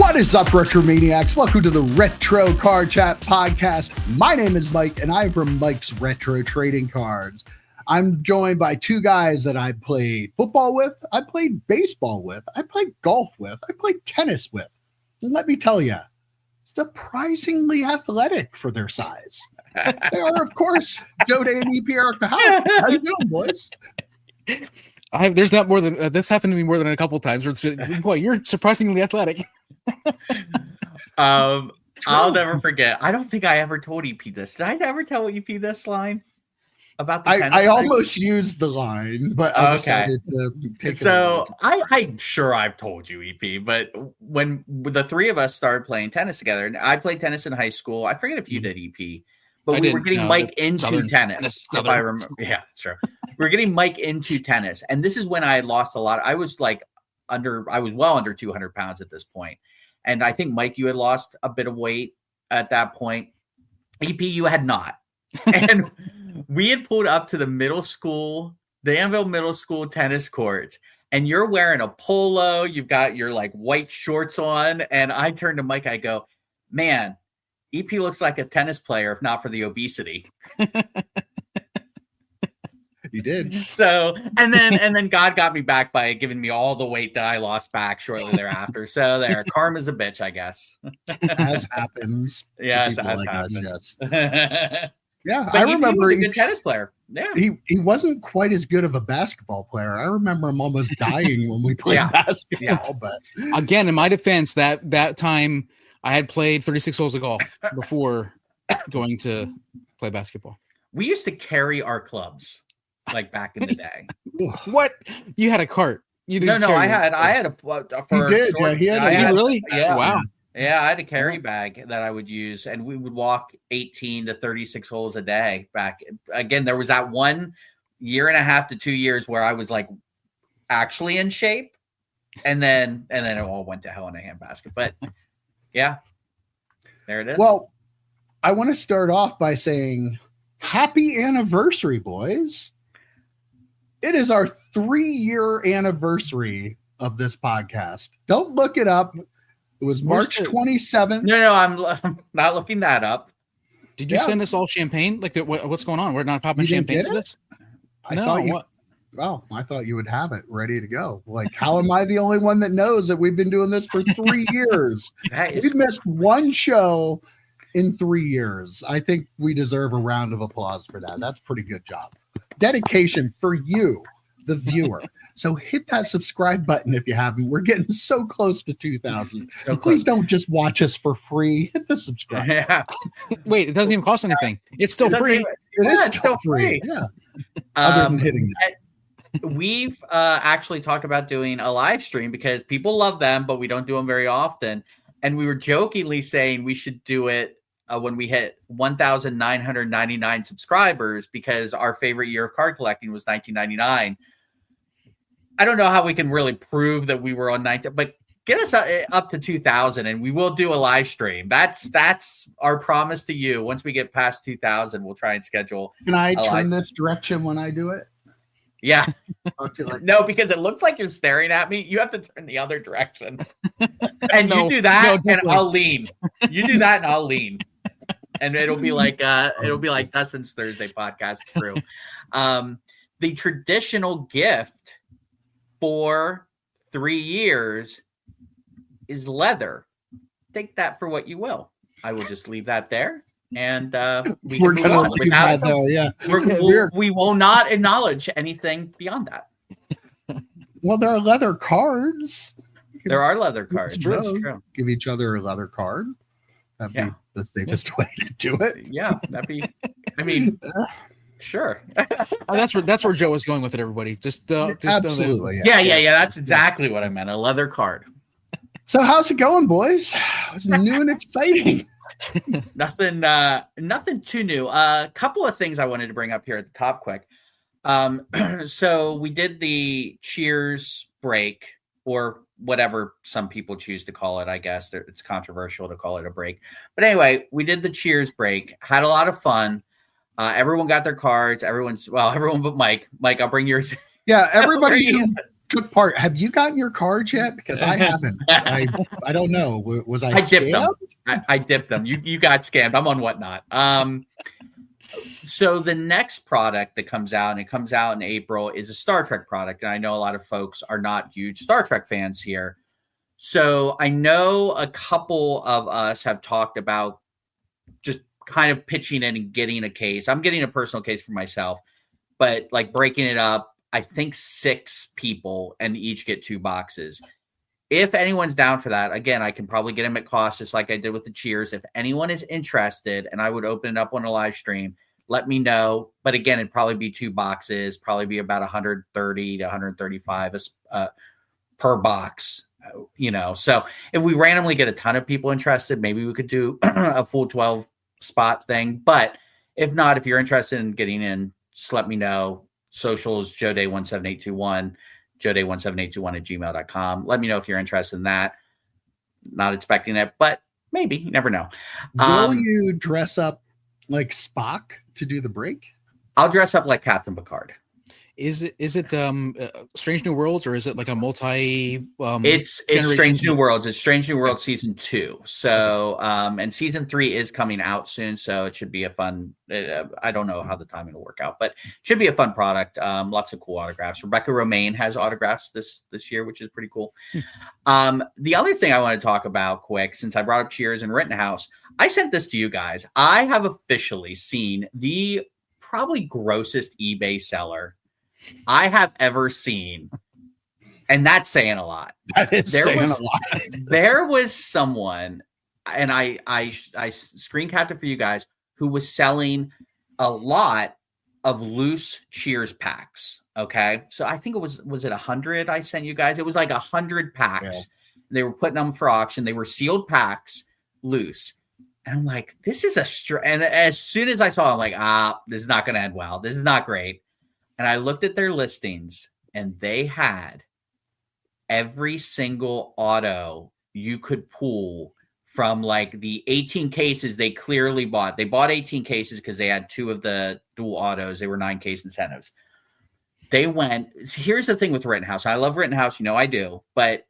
What is up, RetroManiacs? Welcome to the Retro Card Chat Podcast. My name is Mike, and I'm from Mike's Retro Trading Cards. I'm joined by two guys that I played football with, I played baseball with, I played golf with, I played tennis with. And let me tell you, surprisingly athletic for their size. They are, of course, Joe Day and EP Erica. How you doing, boys? There's not more than this happened to me more than a couple of times. Where it's been, boy, you're surprisingly athletic. I'll never forget. I don't think I ever told EP this. Did I ever tell EP this line about the tennis I thing? almost used the line, but I decided to take it. So I'm sure I've told you, EP, but when the three of us started playing tennis together, and I played tennis in high school. I forget if you did, EP, but we were getting Mike into tennis. If I remember, yeah, that's true. We were getting Mike into tennis, and this is when I had lost a lot. I was well under 200 pounds at this point. And I think, Mike, you had lost a bit of weight at that point. EP, you had not. And we had pulled up to the Danville Middle School tennis courts, and you're wearing a polo. You've got your like white shorts on. And I turned to Mike, I go, man, EP looks like a tennis player, if not for the obesity. You did. So, and then God got me back by giving me all the weight that I lost back shortly thereafter. So there, karma's a bitch, I guess. As happens. Yes, as happens. Us, yes. Yeah, but I remember he was a good tennis player. Yeah, he wasn't quite as good of a basketball player. I remember him almost dying when we played basketball. Yeah. But again, in my defense, that time I had played 36 holes of golf before going to play basketball. We used to carry our clubs. Like back in the day. What? You had a cart? You didn't? No, I had a. You did? Yeah, he had. Really? Yeah. Wow. Yeah, I had a carry bag that I would use, and we would walk 18 to 36 holes a day. Back again, there was that 1 year and a half to 2 years where I was like actually in shape, and then it all went to hell in a handbasket. But yeah, there it is. Well, I want to start off by saying happy anniversary, boys. It is our 3-year anniversary of this podcast. Don't look it up. It was March 27th. No, I'm not looking that up. Did you send us all champagne? Like, what's going on? We're not popping champagne for this? I thought you would have it ready to go. Like, how am I the only one that knows that we've been doing this for 3 years? We've missed one show in 3 years. I think we deserve a round of applause for that. That's a pretty good job. Dedication for you, the viewer. So hit that subscribe button if you haven't. We're getting so close to 2,000. So please don't just watch us for free. Hit the subscribe. Yeah. Wait, it doesn't even cost anything. It's still free. It's still free. Yeah. Other than hitting that. We've actually talked about doing a live stream because people love them, but we don't do them very often. And we were jokingly saying we should do it when we hit 1,999 subscribers, because our favorite year of card collecting was 1999. I don't know how we can really prove that we were on 19, but get us up to 2,000 and we will do a live stream. That's our promise to you. Once we get past 2,000, we'll try and schedule. Can I turn this direction when I do it? Yeah. No, because it looks like you're staring at me. You have to turn the other direction. And you do that and I'll lean. You do that and I'll lean. And it'll be like Dustin's Thursday podcast crew. The traditional gift for 3 years is leather. Take that for what you will. I will just leave that there. And we will not acknowledge anything beyond that. Well, there are leather cards. There are leather cards. True. Give each other a leather card. That'd be the safest way to do it. Yeah, sure. That's where Joe was going with it, everybody. Just absolutely. Yeah. That's exactly what I meant. A leather card. So how's it going, boys? It's new and exciting. Nothing too new. A couple of things I wanted to bring up here at the top quick. So we did the Cheers break, or whatever some people choose to call it. I guess it's controversial to call it a break. But anyway, we did the Cheers break, had a lot of fun. Everyone got their cards. Everyone but Mike. Mike, I'll bring yours. Yeah, everybody took part. Have you gotten your cards yet? Because I haven't. I don't know. Was I dipped scammed? them. I dipped them. You got scammed. I'm on Whatnot. So the next product that comes out, and it comes out in April, is a Star Trek product. And I know a lot of folks are not huge Star Trek fans here. So I know a couple of us have talked about just kind of pitching in and getting a case. I'm getting a personal case for myself, but like breaking it up, I think 6 people and each get 2 boxes. If anyone's down for that, again, I can probably get them at cost, just like I did with the Cheers. If anyone is interested, and I would open it up on a live stream, let me know. But again, it'd probably be 2 boxes, probably be about 130 to 135 per box, So if we randomly get a ton of people interested, maybe we could do a full 12 spot thing. But if not, if you're interested in getting in, just let me know. Socials, joeday17821, joeday17821@gmail.com. Let me know if you're interested in that. Not expecting it, but maybe. You never know. Will you dress up like Spock to do the break? I'll dress up like Captain Picard. Is it Strange New Worlds, or is it like a multi? It's Strange New Worlds. It's Strange New Worlds season 2. So and season 3 is coming out soon. So it should be a fun. I don't know how the timing will work out, but it should be a fun product. Lots of cool autographs. Rebecca Romaine has autographs this year, which is pretty cool. The other thing I want to talk about quick, since I brought up Cheers and Rittenhouse, I sent this to you guys. I have officially seen the probably grossest eBay seller I have ever seen, and that's saying a lot. That is saying a lot. There was someone, and I screen capped it for you guys, who was selling a lot of loose Cheers packs. Okay, so I think it was it 100 I sent you guys? It was like 100 packs. Yeah. They were putting them for auction. They were sealed packs, loose. And I'm like, this is and as soon as I saw it, I'm like, this is not going to end well. This is not great. And I looked at their listings, and they had every single auto you could pull from like the 18 cases they clearly bought. They bought 18 cases because they had 2 of the dual autos. They were 9 case incentives. They went, here's the thing with Rittenhouse. I love Rittenhouse, I do. But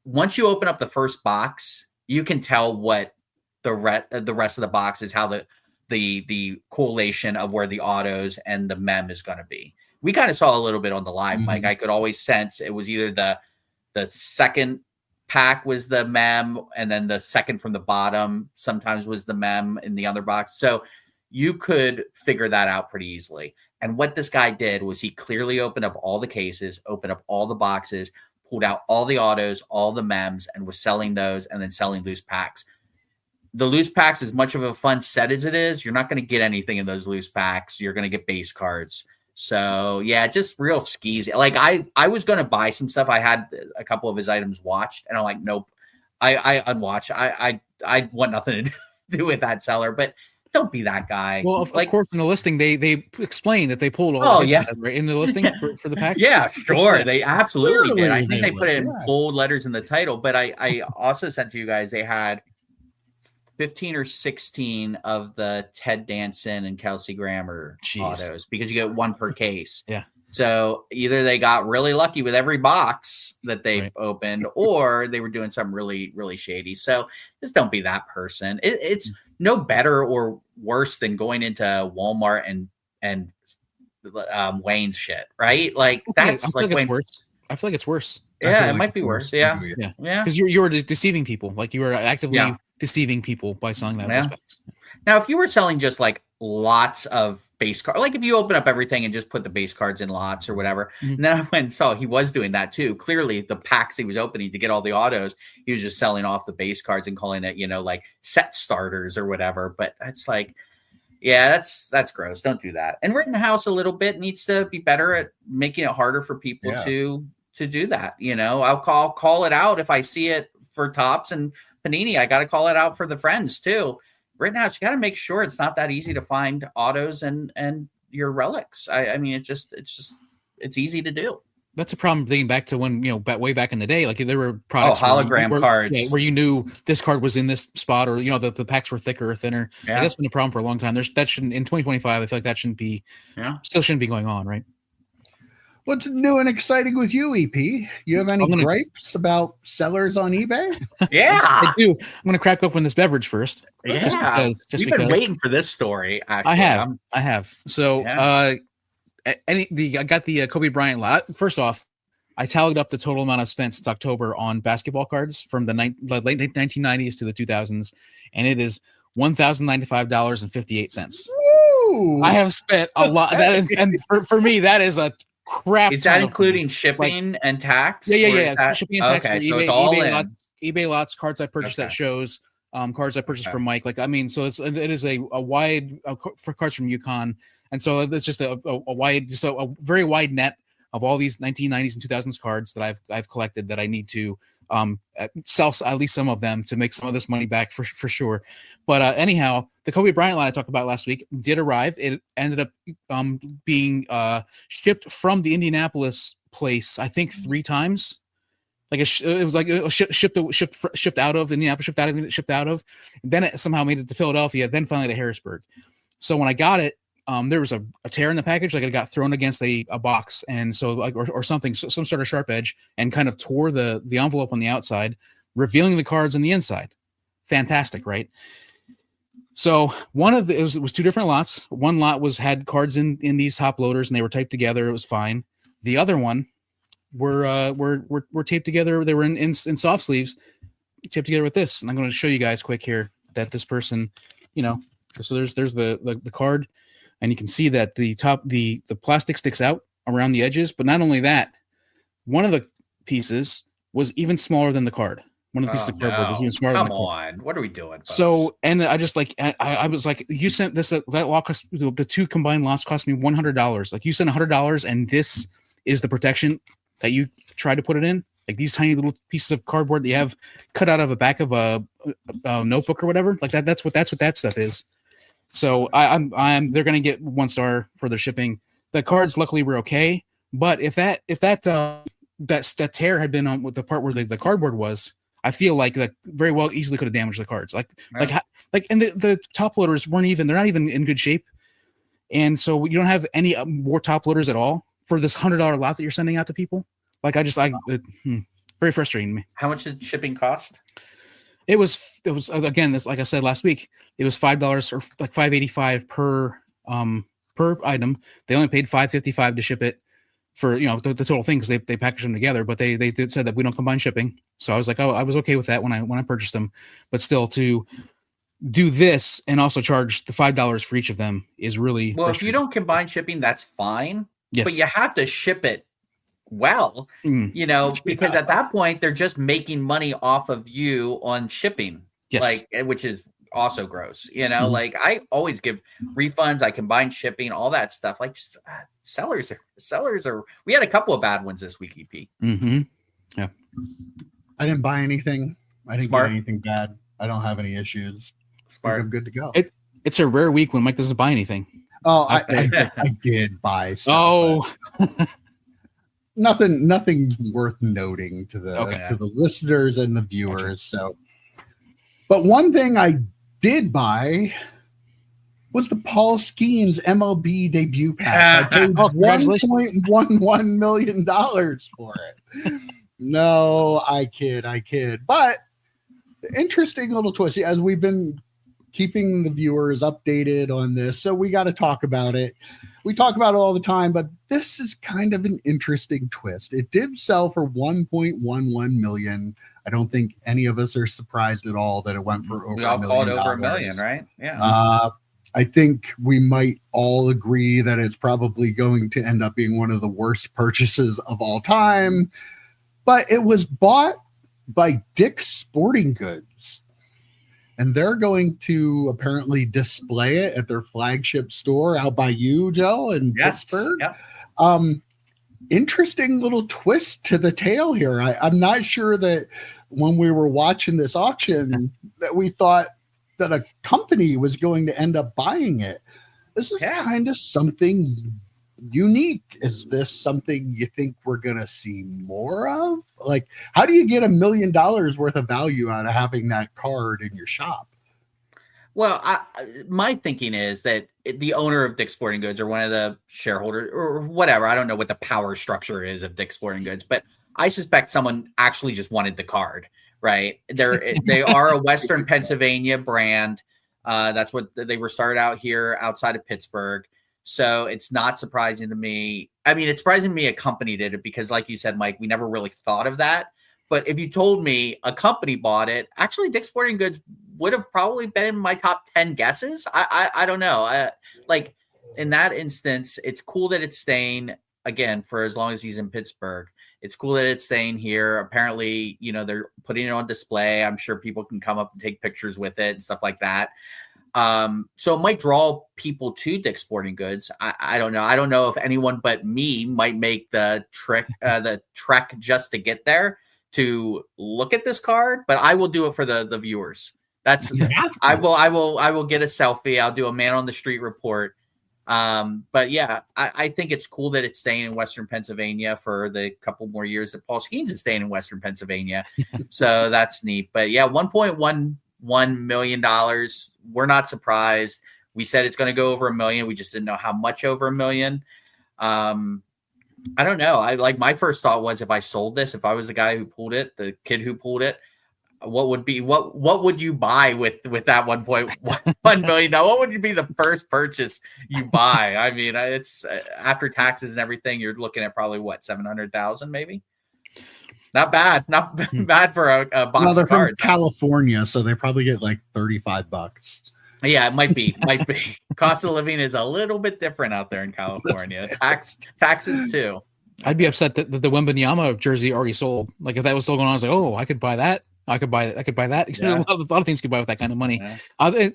once you open up the first box, you can tell what the rest of the box is, how the correlation of where the autos and the mem is going to be. We kind of saw a little bit on the live, Mike. I could always sense it was either the second pack was the mem, and then the second from the bottom sometimes was the mem in the other box. So you could figure that out pretty easily. And what this guy did was he clearly opened up all the cases, opened up all the boxes, pulled out all the autos, all the mems, and was selling those and then selling loose packs. The loose packs, as much of a fun set as it is, you're not going to get anything in those loose packs. You're going to get base cards. So yeah, just real skeezy. Like I was going to buy some stuff. I had a couple of his items watched, and I'm like, nope. I unwatched. I want nothing to do with that seller, but don't be that guy. Well, of course, in the listing, they explain that they pulled all in the listing for the packs. Yeah, sure. They absolutely did. I think they put it in bold letters in the title, but I also sent to you guys, they had 15 or 16 of the Ted Danson and Kelsey Grammer autos, because you get 1 per case. Yeah. So either they got really lucky with every box that they opened, or they were doing something really, really shady. So just don't be that person. It's no better or worse than going into Walmart and Wayne's shit, right? Like that's like it's worse. I feel like it's worse. Yeah, it might be worse. Yeah. Because you were deceiving people. Like you were actively deceiving people by selling that. Now, if you were selling just like lots of base cards, like if you open up everything and just put the base cards in lots or whatever, and then I went and saw he was doing that too. Clearly, the packs he was opening to get all the autos, he was just selling off the base cards and calling it, like set starters or whatever. But it's like, yeah, that's gross. Don't do that. And Rittenhouse a little bit needs to be better at making it harder for people to do that. I'll call it out if I see it for Topps and Panini. I got to call it out for the friends too. Rittenhouse, you got to make sure it's not that easy to find autos and your relics. I mean, it's easy to do. That's a problem thinking back to when, way back in the day, like there were products hologram cards where you knew this card was in this spot, or, the packs were thicker or thinner. Yeah. Like, that's been a problem for a long time. That shouldn't, in 2025, I feel like that still shouldn't be going on. Right. What's new and exciting with you, EP? You have any gripes about sellers on eBay? Yeah, I do. I'm going to crack open this beverage first. Yeah, just we've been waiting for this story. Actually, I have. So, I got the Kobe Bryant lot. First off, I tallied up the total amount I've spent since October on basketball cards from the late 1990s to the 2000s, and it is $1,095.58. I have spent a lot, and for me, that is a crap. Is that including shipping and tax? Yeah. Shipping and tax. Okay, so it's all eBay lots, cards I purchased at shows, cards I purchased from Mike. So it is a wide for cards from UConn, and so it's just a very wide net of all these 1990s and 2000s cards that I've collected that I need to sell at least some of them to make some of this money back for sure. But anyhow, the Kobe Bryant line I talked about last week did arrive. It ended up being shipped from the Indianapolis place, I think 3 times. It was shipped out of Indianapolis, shipped out of. Then it somehow made it to Philadelphia, then finally to Harrisburg. So when I got it, there was a tear in the package, like it got thrown against a box, and so or something, some sort of sharp edge, and kind of tore the envelope on the outside, revealing the cards on the inside. Fantastic, right? So it was 2 different lots. One lot had cards in these top loaders, and they were taped together. It was fine. The other one were taped together. They were in soft sleeves, taped together with this. And I'm going to show you guys quick here that this person, so there's the card. And you can see that the plastic sticks out around the edges. But not only that, one of the pieces was even smaller than the card. One of the pieces of cardboard was even smaller than the card. Come on. What are we doing, folks? So, and I just I was like, you sent this, that lot cost, the 2 combined lots cost me $100. Like, you sent $100, and this is the protection that you try to put it in. Like these tiny little pieces of cardboard that you have cut out of the back of a notebook or whatever. Like that's what that stuff is. So they're going to get 1 star for their shipping. The cards luckily were okay, but if that tear had been on with the part where the cardboard was, I feel like that very well easily could have damaged the cards. And the top loaders they're not even in good shape. And so you don't have any more top loaders at all for this $100 lot that you're sending out to people. Very frustrating to me. How much did shipping cost? It was again, this, like I said last week, it was $5 or like $5.85 per item. They only paid $5.55 to ship it for the total thing, because they packaged them together. But they said that we don't combine shipping, so I was like, I was okay with that when I purchased them. But still, to do this and also charge the $5 for each of them is really if you don't combine shipping, that's fine. Yes, but you have to ship it well, because at that point they're just making money off of you on shipping, which is also gross. Like I always give refunds, I combine shipping, all that stuff. Like just sellers are. We had a couple of bad ones this week, EP. Mm-hmm. Yeah, I didn't buy anything. I didn't get anything bad. I don't have any issues. Smart. I'm good to go. It's a rare week when Mike doesn't buy anything. Oh, I did buy stuff. Oh. Nothing worth noting to the listeners and the viewers. Gotcha. So, but one thing I did buy was the Paul Skenes MLB Debut pack. I paid $1.11 million for it. No, I kid. But interesting little twist, as we've been keeping the viewers updated on this, so we got to talk about it. We talk about it all the time, but this is kind of an interesting twist. It did sell for $1.11 million. I don't think any of us are surprised at all that it went for over $1 million. We all called over $1 million, right? Yeah. I think we might all agree that it's probably going to end up being one of the worst purchases of all time. But it was bought by Dick's Sporting Goods. And they're going to apparently display it at their flagship store out by you, Joe, in Pittsburgh. Yep. Interesting little twist to the tale here. I'm not sure that when we were watching this auction that we thought that a company was going to end up buying it. This is kind of something unique. Is this something you think we're going to see more of? Like, how do you get $1 million worth of value out of having that card in your shop? Well, my thinking is that the owner of Dick's Sporting Goods or one of the shareholders or whatever, I don't know what the power structure is of Dick's Sporting Goods, but I suspect someone actually just wanted the card, right? They are a Western Pennsylvania brand. That's what they were started out here outside of Pittsburgh. So it's not surprising to me. I mean, it's surprising to me a company did it because, like you said, Mike, we never really thought of that. But if you told me a company bought it, actually, Dick's Sporting Goods would have probably been in my top 10 guesses. I don't know. Like in that instance, it's cool that it's staying again for as long as he's in Pittsburgh. It's cool that it's staying here. Apparently, they're putting it on display. I'm sure people can come up and take pictures with it and stuff like that. So it might draw people to Dick's Sporting Goods. I don't know. I don't know if anyone but me might make the trek just to get there to look at this card, but I will do it for the viewers. That's I will get a selfie. I'll do a man on the street report. But yeah, I think it's cool that it's staying in Western Pennsylvania for the couple more years that Paul Skenes is staying in Western Pennsylvania. So that's neat. But yeah, $1.11 million. We're not surprised. We said it's going to go over $1 million. We just didn't know how much over $1 million. I don't know. My first thought was if I sold this, if I was the guy who pulled it, the kid who pulled it, what would you buy with that $1.1 million? Now, what would be the first purchase you buy? I mean, it's after taxes and everything, you're looking at probably $700,000 maybe. Not bad. Not bad for a box well, they're of cards. From California, so they probably get like $35. Yeah, it might be. Cost of living is a little bit different out there in California. Taxes too. I'd be upset that the Wembanyama jersey already sold. Like if that was still going on, I was like, oh, I could buy that. I could buy that. Yeah. A lot of things you could buy with that kind of money. Yeah.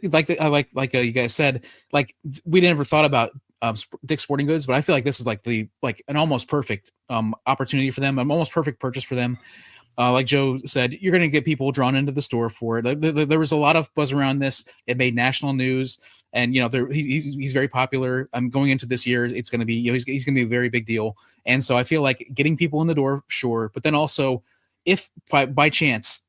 Like you guys said, like we never thought about Dick's Sporting Goods, but I feel like this is like an almost perfect opportunity for them. An almost perfect purchase for them. Like Joe said, you're going to get people drawn into the store for it. There was a lot of buzz around this. It made national news, and he's very popular. Going into this year, it's going to be he's going to be a very big deal. And so I feel like getting people in the door, sure, but then also if by chance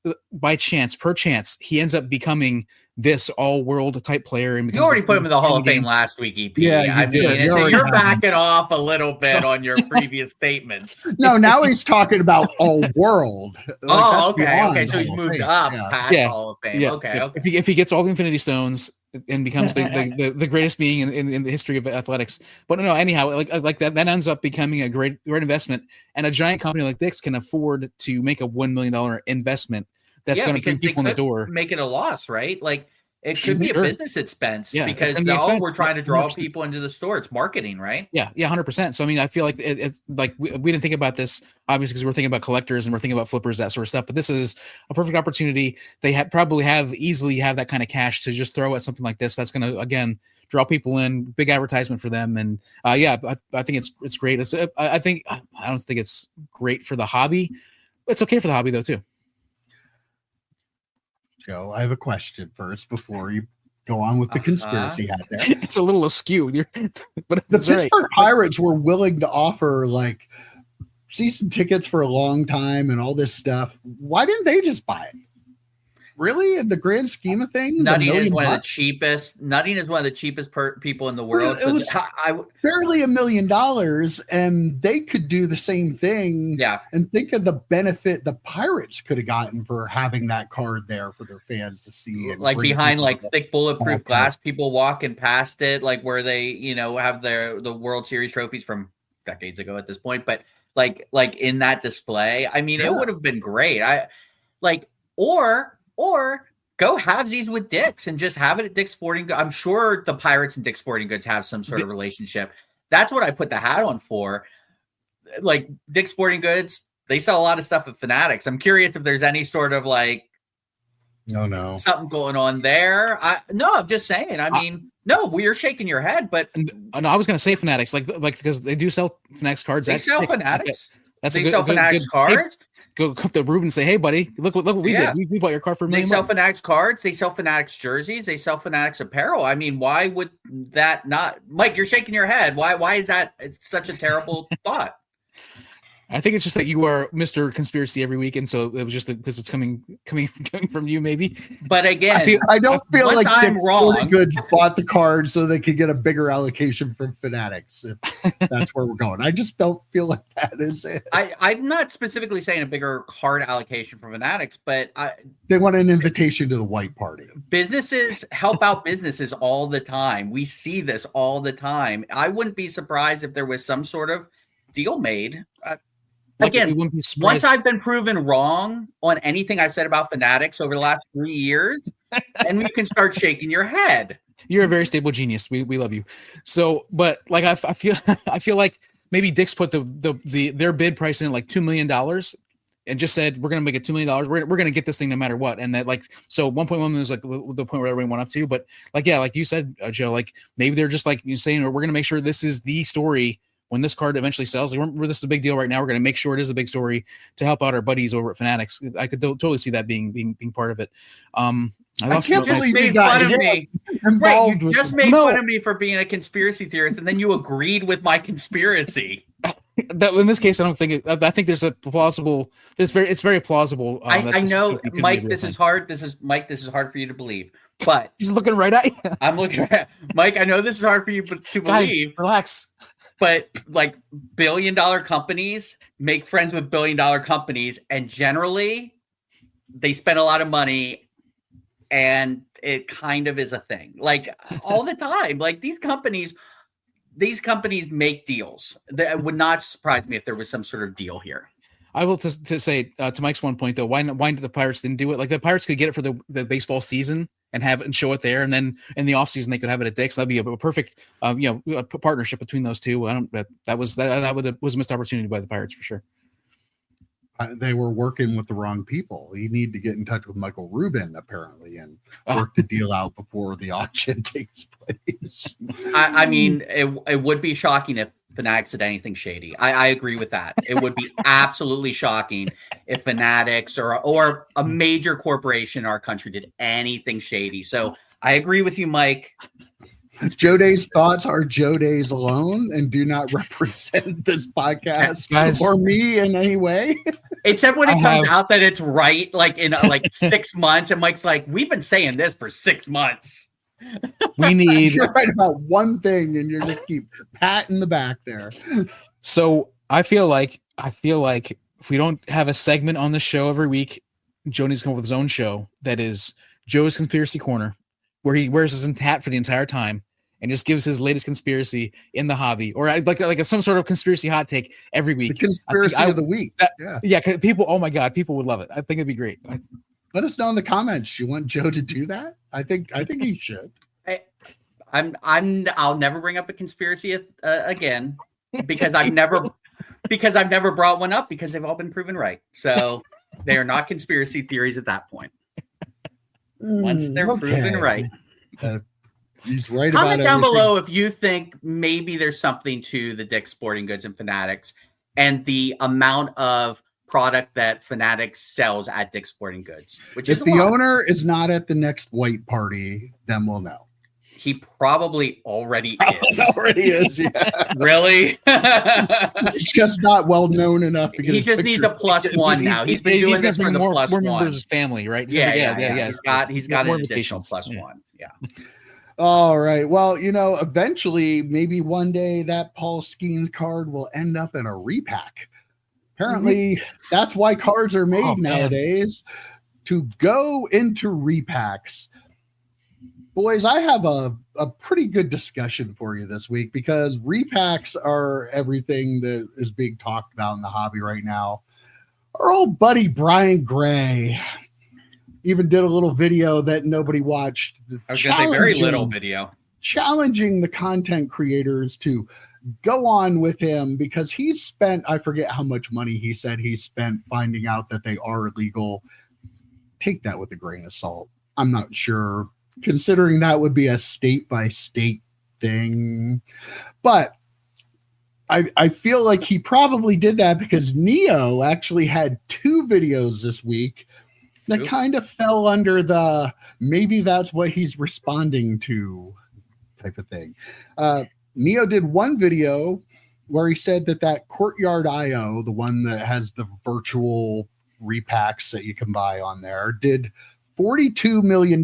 he ends up becoming this all-world type player, and you already put him in the Hall of Fame last week, EP. Yeah, I mean, you're backing off a little bit on your previous statements. No, now he's talking about all world. Okay. So he's moved up past Hall of Fame. Yeah. Okay. If he gets all the Infinity Stones and becomes the greatest being in the history of athletics, but no, anyhow, like that ends up becoming a great investment, and a giant company like Dick's can afford to make a $1 million investment. That's going to bring people in the door. Make it a loss, right? Like it could be a business expense because we're trying to draw 100%. People into the store. It's marketing, right? Yeah, 100%. So I mean, I feel like it's like we didn't think about this obviously because we're thinking about collectors and we're thinking about flippers, that sort of stuff. But this is a perfect opportunity. They probably easily have that kind of cash to just throw at something like this. That's going to again draw people in. Big advertisement for them, and I think it's great. I don't think it's great for the hobby. It's okay for the hobby though too. Joe, I have a question first before you go on with the conspiracy hat there. It's a little askew, but the Pittsburgh Pirates were willing to offer like season tickets for a long time and all this stuff. Why didn't they just buy it? Really, in the grand scheme of things, Nutting is one of the cheapest. Nutting is one of the cheapest people in the world. It was barely $1 million, and they could do the same thing. Yeah, and think of the benefit the Pirates could have gotten for having that card there for their fans to see. Like behind thick bulletproof glass, people walking past it, like where they have the World Series trophies from decades ago at this point, but like in that display. I mean, it would have been great. Or go halvesies with Dick's and just have it at Dick's Sporting Goods. I'm sure the Pirates and Dick's Sporting Goods have some sort of relationship. That's what I put the hat on for. Like Dick's Sporting Goods, they sell a lot of stuff at Fanatics. I'm curious if there's any sort of something going on there. I'm just saying. I mean, no, you're shaking your head, but no, I was going to say Fanatics, like because they do sell Fanatics cards. They sell Fanatics. They sell Fanatics cards. Go up to Ruben and say, "Hey, buddy, look what we did. We bought your card for $1 million." They sell Fanatics cards. They sell Fanatics jerseys. They sell Fanatics apparel. I mean, why would that not? Mike, you're shaking your head. Why is that? It's such a terrible thought. I think it's just that you are Mr. Conspiracy every week, and so it was just because it's coming from you, maybe. But again, I don't feel like I'm wrong. Goods bought the card so they could get a bigger allocation from Fanatics. If that's where we're going. I just don't feel like that is it. I'm not specifically saying a bigger card allocation from Fanatics, but they want an invitation to the white party. Businesses help out businesses all the time. We see this all the time. I wouldn't be surprised if there was some sort of deal made. Again, once I've been proven wrong on anything I've said about Fanatics over the last 3 years, then you can start shaking your head. You're a very stable genius. We love you. So, but like I feel like maybe Dick's put their bid price in like $2 million and just said we're gonna make it $2 million. We're gonna get this thing no matter what. And that, like, so 1.1 million is like the point where everyone went up to. But like, yeah, like you said, Joe, like maybe they're just like you saying, we're gonna make sure this is the story. When this card eventually sells, like, this is a big deal right now. We're going to make sure it is a big story to help out our buddies over at Fanatics. I could totally see that being part of it. I can't believe you guys made fun of me for being a conspiracy theorist, and then you agreed with my conspiracy. That in this case, I don't think I think there's a plausible. It's very plausible. I know, Mike. This is hard. This is hard for you to believe. But he's looking right at you. I'm looking at Mike. I know this is hard for you to believe. Guys, relax. But like billion-dollar companies make friends with billion-dollar companies, and generally they spend a lot of money, and it kind of is a thing. Like all the time, like these companies make deals. That would not surprise me if there was some sort of deal here. I will to say to Mike's one point though, why did the Pirates didn't do it? Like the Pirates could get it for the baseball season and show it there, and then in the offseason they could have it at Dick's. That'd be a perfect a partnership between those two. That was a missed opportunity by the Pirates for sure. They were working with the wrong people. You need to get in touch with Michael Rubin apparently and work the deal out before the auction takes place. I mean, it would be shocking if Fanatics did anything shady. I agree with that. It would be absolutely shocking if Fanatics or a major corporation in our country did anything shady. So I agree with you, Mike. Joe Day's thoughts are Joe Day's alone and do not represent this podcast or me in any way. Except when it comes out that it's right, like in 6 months, and Mike's like, we've been saying this for 6 months. You're right about one thing, and you just keep patting the back there. So I feel like if we don't have a segment on the show every week, Joe needs to come up with his own show that is Joe's Conspiracy Corner, where he wears his hat for the entire time and just gives his latest conspiracy in the hobby, or like some sort of conspiracy hot take every week. The conspiracy of the week. Yeah. People, oh my God, people would love it. I think it'd be great. Let us know in the comments. You want Joe to do that? I think he should. I'll never bring up a conspiracy again because I've never brought one up because they've all been proven right. So they are not conspiracy theories at that point. Once they're proven right. He's right. Comment down below if you think maybe there's something to the Dick's Sporting Goods and Fanatics and the amount of product that Fanatics sells at Dick's Sporting Goods. Which if the owner is not at the next white party, then we'll know. He probably already is. Yeah. Really? He's just not well known enough to get. He just needs a +1 now. He's been doing this for the +1. More members of his family, right? Yeah. He's got an additional +1. Yeah. All right. Well, eventually, maybe one day that Paul Skenes card will end up in a repack. Apparently, that's why cards are made nowadays, to go into repacks. Boys, I have a pretty good discussion for you this week because repacks are everything that is being talked about in the hobby right now. Our old buddy Brian Gray even did a little video that nobody watched. I was going to say very little video. Challenging the content creators to go on with him because he's spent, I forget how much money he said he spent finding out that they are illegal. Take that with a grain of salt. I'm not sure, considering that would be a state by state thing. But I feel like he probably did that because Neo actually had 2 videos this week that kind of fell under the maybe that's what he's responding to type of thing. Neo did one video where he said that Courtyard IO, the one that has the virtual repacks that you can buy on there, did $42 million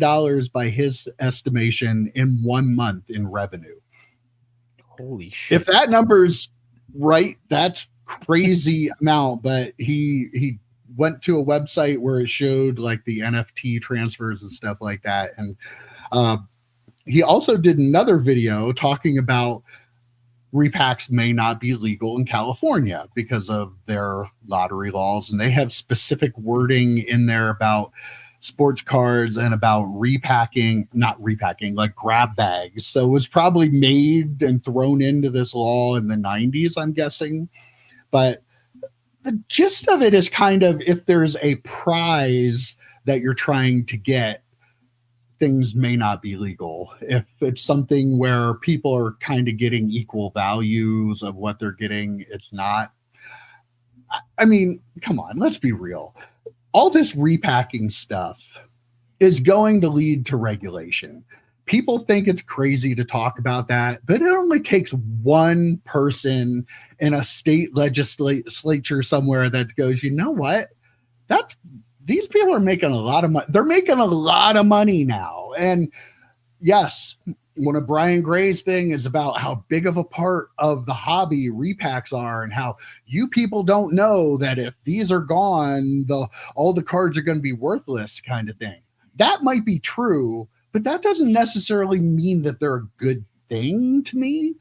by his estimation in 1 month in revenue. Holy shit. If that number's right, that's crazy amount, but he went to a website where it showed like the NFT transfers and stuff like that. And he also did another video talking about repacks may not be legal in California because of their lottery laws. And they have specific wording in there about sports cards and about not repacking, like grab bags. So it was probably made and thrown into this law in the 90s, I'm guessing. But the gist of it is kind of, if there's a prize that you're trying to get, things may not be legal. If it's something where people are kind of getting equal values of what they're getting, it's not. I mean, come on, let's be real. All this repacking stuff is going to lead to regulation. People think it's crazy to talk about that, but it only takes one person in a state legislature somewhere that goes, you know what? These people are making a lot of money. They're making a lot of money now. And yes, one of Brian Gray's thing is about how big of a part of the hobby repacks are, and how you people don't know that if these are gone, all the cards are going to be worthless, kind of thing. That might be true, but that doesn't necessarily mean that they're a good thing to me.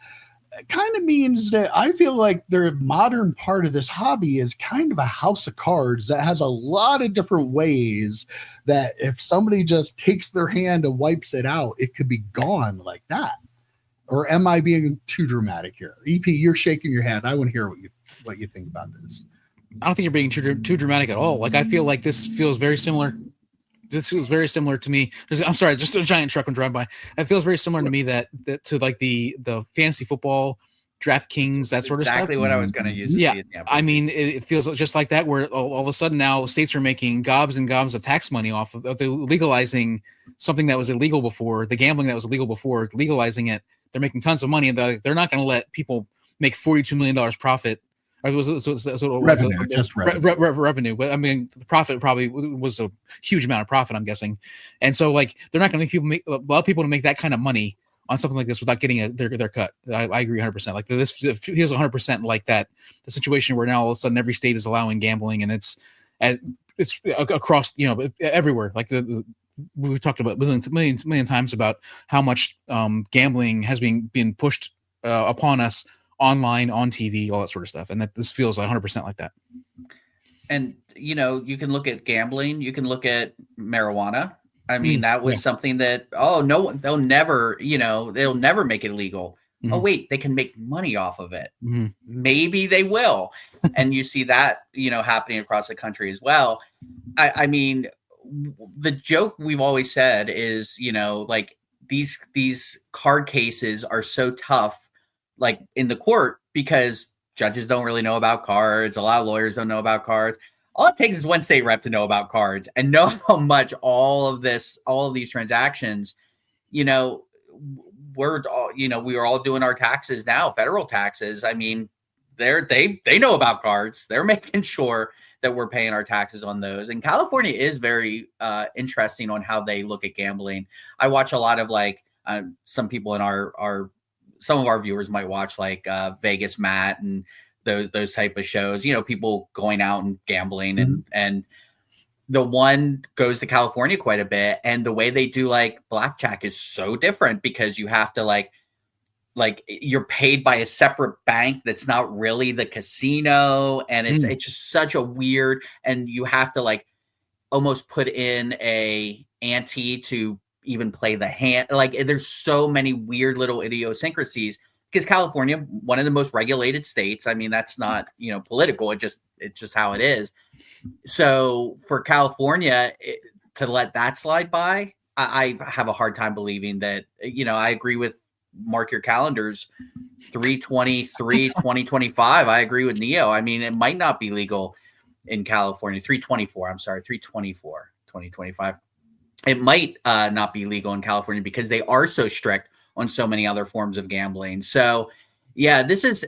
It kind of means that I feel like the modern part of this hobby is kind of a house of cards that has a lot of different ways that if somebody just takes their hand and wipes it out, it could be gone like that. Or am I being too dramatic here? EP, you're shaking your head. I want to hear what you think about this. I don't think you're being too dramatic at all. Like, I feel like this feels very similar. This feels very similar to me. I'm sorry, just a giant truck and drive by. It feels very similar to me that to like the fantasy football, DraftKings, that sort of stuff. Exactly what I was going to use. Yeah, I mean, it feels just like that, where all of a sudden now states are making gobs and gobs of tax money off of the legalizing something that was illegal before, the gambling that was illegal before, legalizing it. They're making tons of money, and they're not going to let people make $42 million profit. Revenue. But I mean, the profit probably was a huge amount of profit, I'm guessing. And so, like, they're not going to allow people to make that kind of money on something like this without getting their cut. I agree 100%. Like, this feels 100% like that. The situation where now all of a sudden every state is allowing gambling, and it's across, everywhere. Like we've talked about million times about how much gambling has been pushed upon us online, on TV, all that sort of stuff. And that this feels 100% like that. And, you can look at gambling, you can look at marijuana. I mean, that was something that, they'll never make it legal. Mm-hmm. Oh, wait, they can make money off of it. Mm-hmm. Maybe they will. And you see that, happening across the country as well. I mean, the joke we've always said is, like these card cases are so tough, like in the court, because judges don't really know about cards. A lot of lawyers don't know about cards. All it takes is one state rep to know about cards and know how much all of these transactions, we are all doing our taxes now, federal taxes. I mean, they know about cards. They're making sure that we're paying our taxes on those. And California is very interesting on how they look at gambling. I watch a lot of some people in some of our viewers might watch like Vegas Matt and those type of shows, people going out and gambling. Mm-hmm. And the one goes to California quite a bit. And the way they do like blackjack is so different, because you have to like you're paid by a separate bank that's not really the casino. And it's just such a weird, and you have to like almost put in a ante to even play the hand. Like, there's so many weird little idiosyncrasies, because California, one of the most regulated states. I mean, that's not, political. It's just how it is. So for California to let that slide by, I have a hard time believing that, I agree with, mark your calendars, 3/23/2025. I agree with Neo. I mean, it might not be legal in California. 3/24/2025. It might not be legal in California because they are so strict on so many other forms of gambling. So, Yeah, this is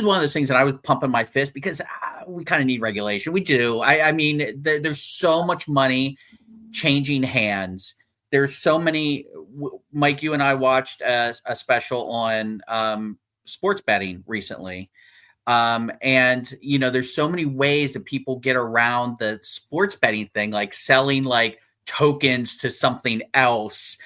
one of those things that I was pumping my fist because we kind of need regulation. We do. I mean, there's so much money changing hands. There's so many. Mike, you and I watched a special on sports betting recently. And there's so many ways that people get around the sports betting thing, like selling like tokens to something else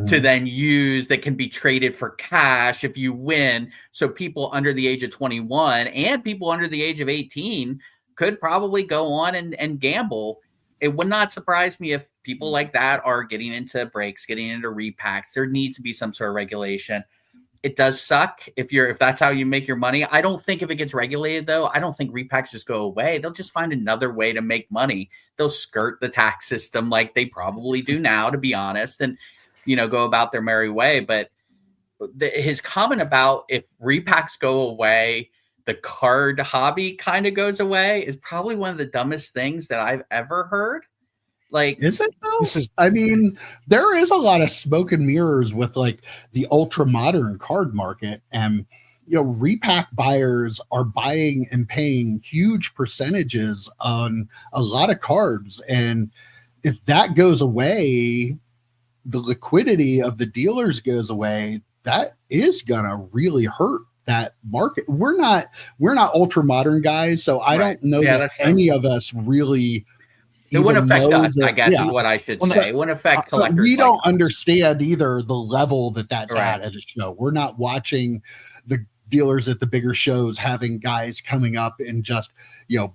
to then use that can be traded for cash if you win. So people under the age of 21 and people under the age of 18 could probably go on and gamble. It would not surprise me if people like that are getting into breaks, getting into repacks. There needs to be some sort of regulation. It does suck if that's how you make your money. I don't think if it gets regulated, though, I don't think repacks just go away. They'll just find another way to make money. They'll skirt the tax system like they probably do now, to be honest, and go about their merry way. But his comment about if repacks go away, the card hobby kind of goes away is probably one of the dumbest things that I've ever heard. Like, is it though? I mean, there is a lot of smoke and mirrors with like the ultra modern card market, and repack buyers are buying and paying huge percentages on a lot of cards. And if that goes away, the liquidity of the dealers goes away, that is gonna really hurt that market. We're not ultra modern guys, so I don't know that any of us really. It wouldn't affect us, I guess, is what I should say. It wouldn't affect collectors. We don't understand either the level that's at a show. We're not watching the dealers at the bigger shows having guys coming up and just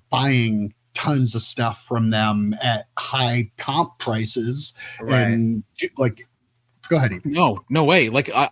buying tons of stuff from them at high comp prices. And like, go ahead, Ethan. No way. Like I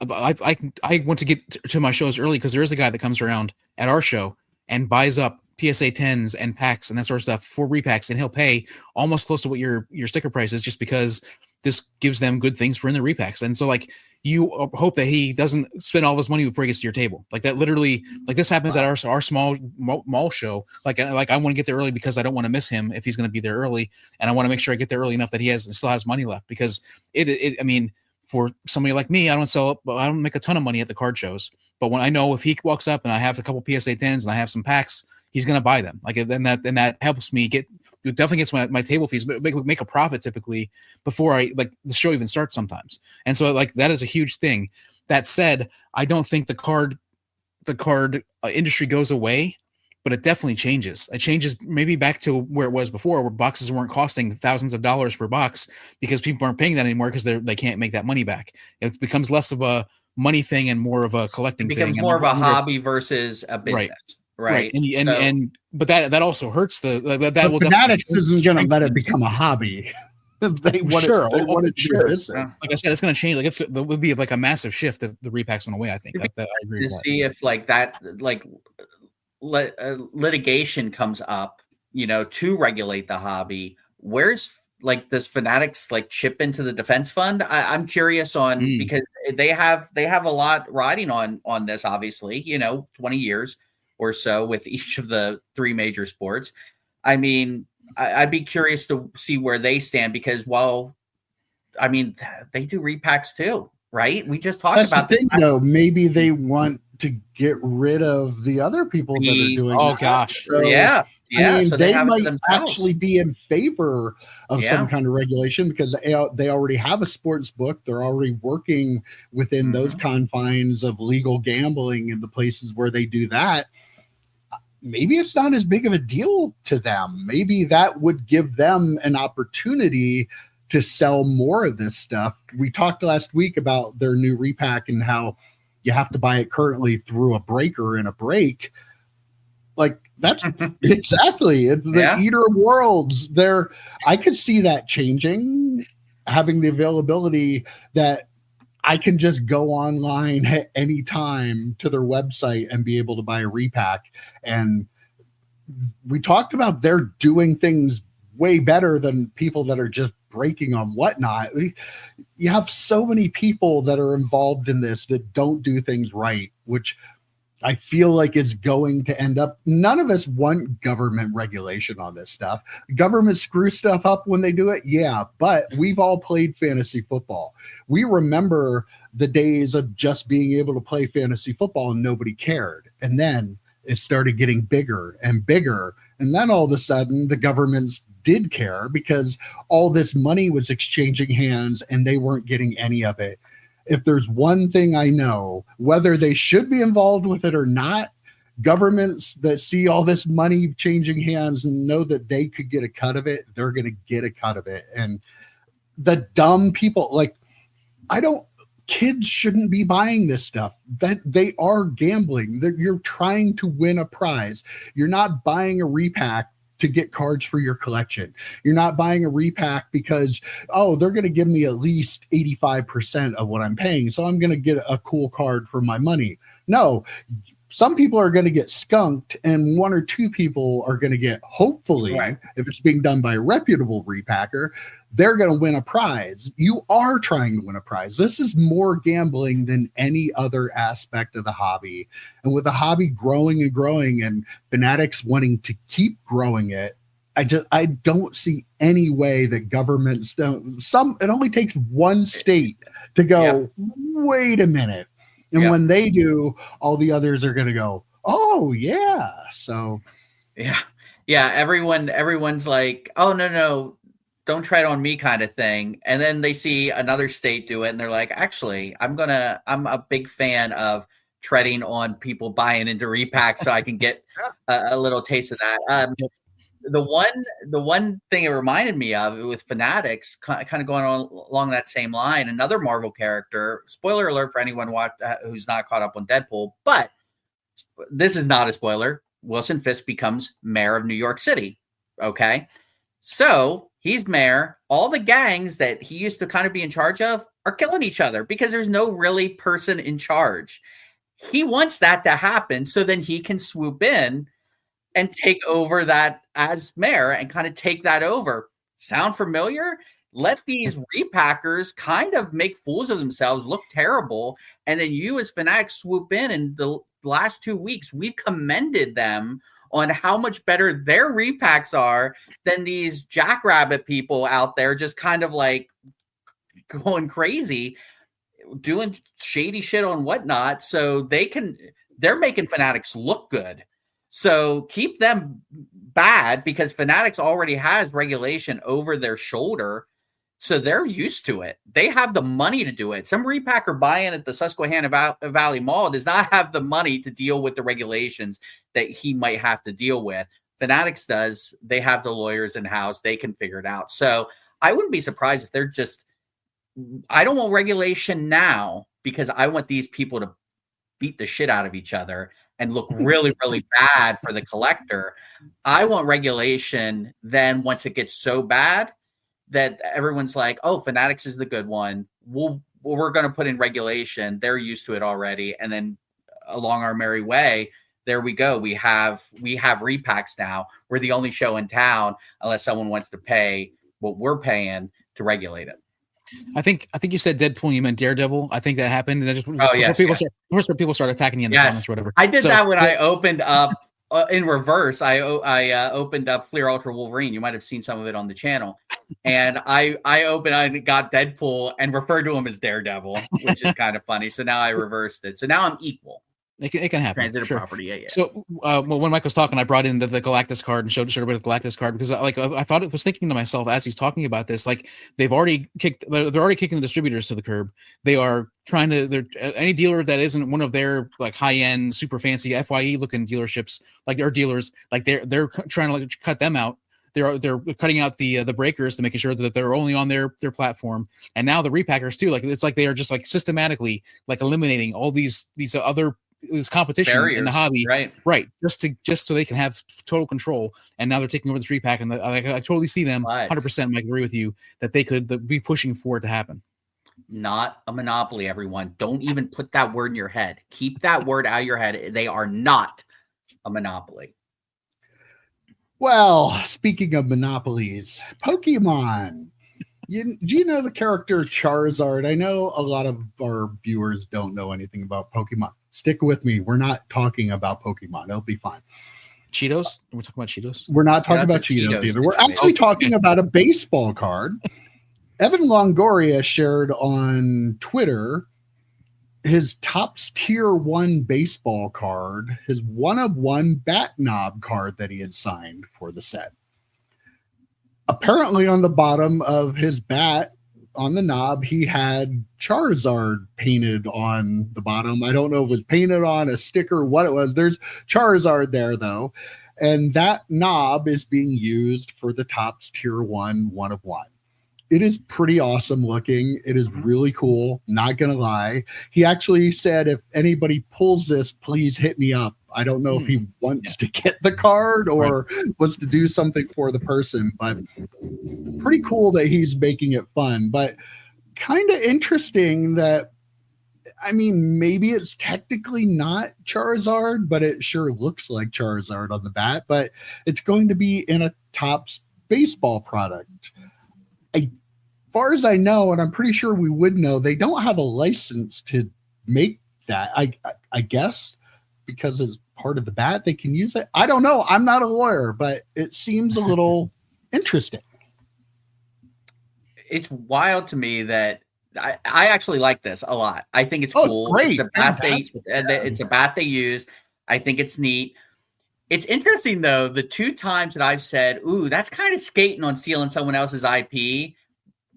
want to get to my shows early because there is a guy that comes around at our show and buys up PSA 10s and packs and that sort of stuff for repacks, and he'll pay almost close to what your sticker price is, just because this gives them good things for in the repacks. And so like you hope that he doesn't spend all of his money before he gets to your table. Like that literally, like this happens at our small mall show. Like I want to get there early because I don't want to miss him if he's going to be there early, and I want to make sure I get there early enough that he still has money left, because I mean, for somebody like me, I don't make a ton of money at the card shows, but when I know if he walks up and I have a couple PSA 10s and I have some packs, he's going to buy them. Like, and that helps me it definitely gets my table fees, but make a profit typically before the show even starts sometimes. And so like, that is a huge thing. That said, I don't think the card industry goes away, but it definitely changes. It changes maybe back to where it was before, where boxes weren't costing thousands of dollars per box because people aren't paying that anymore because they can't make that money back. It becomes less of a money thing and more of a collecting thing. It becomes more of a hobby versus a business. Right. But that also hurts that will. Fanatics isn't going to let it become a hobby. They want it to be business. Like I said, it's going to change. Like there would be like a massive shift if the repacks went away. I think I agree with that. See if litigation comes up, to regulate the hobby. Where's does Fanatics chip into the defense fund? I'm curious on because they have a lot riding on this. Obviously, 20 years or so with each of the three major sports. I mean, I'd be curious to see where they stand, because they do repacks too, right? We just talked about the thing, though. Maybe they want to get rid of the other people that are doing. Oh gosh, so, yeah. I mean, so they might actually be in favor of some kind of regulation, because they already have a sports book. They're already working within those confines of legal gambling in the places where they do that. Maybe it's not as big of a deal to them. Maybe that would give them an opportunity to sell more of this stuff. We talked last week about their new repack and how you have to buy it currently through a breaker in a break. Like, that's exactly it's the Eater of Worlds. I could see that changing, having the availability that I can just go online at any time to their website and be able to buy a repack. And we talked about they're doing things way better than people that are just breaking on whatnot. You have so many people that are involved in this that don't do things right, which I feel like is going to end up. None of us want government regulation on this stuff. Government screw stuff up when they do it. Yeah. But we've all played fantasy football. We remember the days of just being able to play fantasy football and nobody cared. And then it started getting bigger and bigger. And then all of a sudden the governments did care because all this money was exchanging hands and they weren't getting any of it. If there's one thing I know, whether they should be involved with it or not, governments that see all this money changing hands and know that they could get a cut of it, they're going to get a cut of it. And the dumb people, like, kids shouldn't be buying this stuff. That they are gambling. That you're trying to win a prize. You're not buying a repack to get cards for your collection. You're not buying a repack because, they're going to give me at least 85% of what I'm paying, so I'm going to get a cool card for my money. No, some people are going to get skunked, and one or two people are going to get, hopefully, if it's being done by a reputable repacker, they're going to win a prize. You are trying to win a prize. This is more gambling than any other aspect of the hobby. And with the hobby growing and growing and Fanatics wanting to keep growing it, I don't see any way that governments don't. It only takes one state to go, wait a minute. And when they do, all the others are going to go, oh, yeah. So, yeah. Everyone's like, oh, no, don't try it on me kind of thing. And then they see another state do it and they're like, actually, I'm a big fan of treading on people buying into repacks so I can get a little taste of that. The one thing it reminded me of with Fanatics, kind of going on along that same line, another Marvel character, spoiler alert for anyone who's not caught up on Deadpool, but this is not a spoiler. Wilson Fisk becomes mayor of New York City. Okay. So he's mayor. All the gangs that he used to kind of be in charge of are killing each other because there's no really person in charge. He wants that to happen so then he can swoop in and take over that as mayor and kind of take that over. Sound familiar? Let these repackers kind of make fools of themselves, look terrible, and then you as Fanatics swoop in. And the last 2 weeks, we've commended them on how much better their repacks are than these jackrabbit people out there just kind of like going crazy, doing shady shit on whatnot. So they're making Fanatics look good. So keep them bad because Fanatics already has regulation over their shoulder. So they're used to it. They have the money to do it. Some repacker buy-in at the Susquehanna Valley Mall does not have the money to deal with the regulations that he might have to deal with. Fanatics does. They have the lawyers in-house. They can figure it out. So I wouldn't be surprised if they're just, I don't want regulation now because I want these people to beat the shit out of each other and look really, really bad for the collector. I want regulation then once it gets so bad that everyone's like, oh, Fanatics is the good one. We're going to put in regulation. They're used to it already. And then along our merry way, there we go. We have repacks now. We're the only show in town unless someone wants to pay what we're paying to regulate it. I think you said Deadpool. You meant Daredevil. I think that happened. And before people start attacking you in the comments or whatever. I did that when I opened up in reverse. I opened up Fleer Ultra Wolverine. You might have seen some of it on the channel. And I got Deadpool and referred to him as Daredevil, which is kind of funny. So now I reversed it. So now I'm equal. It can happen. Transitive property, yeah. So when Mike was talking, I brought in the Galactus card and showed everybody the Galactus card because I thought it was thinking to myself as he's talking about this, like they're already kicking the distributors to the curb. They are trying to any dealer that isn't one of their like high end, super fancy FYE looking dealerships, like their dealers, like they're trying to like cut them out. They're cutting out the breakers to making sure that they're only on their platform, and now the repackers too. Like it's like they are just like systematically like eliminating all these other. This competition barriers in the hobby, right? Just so they can have total control. And now they're taking over this repack, and I totally see them 100%. Mike, agree with you that they could be pushing for it to happen. Not a monopoly, everyone. Don't even put that word in your head. Keep that word out of your head. They are not a monopoly. Well, speaking of monopolies, Pokemon. Do you know the character Charizard? I know a lot of our viewers don't know anything about Pokemon. Stick with me. We're not talking about Pokemon. It'll be fine. Cheetos? We're talking about Cheetos? We're not talking about Cheetos either. We're actually talking about a baseball card. Evan Longoria shared on Twitter his Topps Tier 1 baseball card, his 1-of-1 bat knob card that he had signed for the set. Apparently on the bottom of his bat, on the knob, he had Charizard painted on the bottom. I don't know if it was painted on a sticker, what it was. There's Charizard there, though. And that knob is being used for the Topps Tier 1 1-of-1. It is pretty awesome looking. It is really cool. Not going to lie. He actually said, if anybody pulls this, please hit me up. I don't know if he wants to get the card or wants to do something for the person, but pretty cool that he's making it fun. But kind of interesting that, I mean, maybe it's technically not Charizard, but it sure looks like Charizard on the bat. But it's going to be in a Topps baseball product. As far as I know, and I'm pretty sure we would know, they don't have a license to make that. I guess because it's part of the bat, they can use it. I don't know. I'm not a lawyer, but it seems a little interesting. It's wild to me that I actually like this a lot. I think it's cool. It's great. It's a bat they used. I think it's neat. It's interesting, though, the 2 times that I've said, ooh, that's kind of skating on stealing someone else's IP,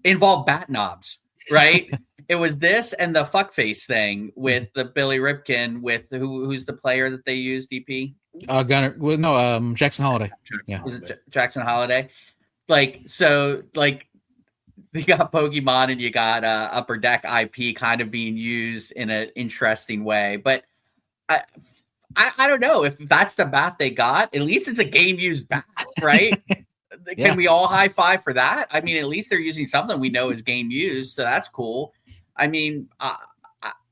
involve bat knobs, right? It was this and the fuckface thing with the Billy Ripken with who's the player that they used, DP? Gunner. Well, no, Jackson Holiday. Yeah. Was it Jackson Holiday? So you got Pokemon and you got Upper Deck IP kind of being used in an interesting way. But I don't know if that's the bat they got. At least it's a game used bat, right? Can we all high five for that? I mean, at least they're using something we know is game used, so that's cool. I mean,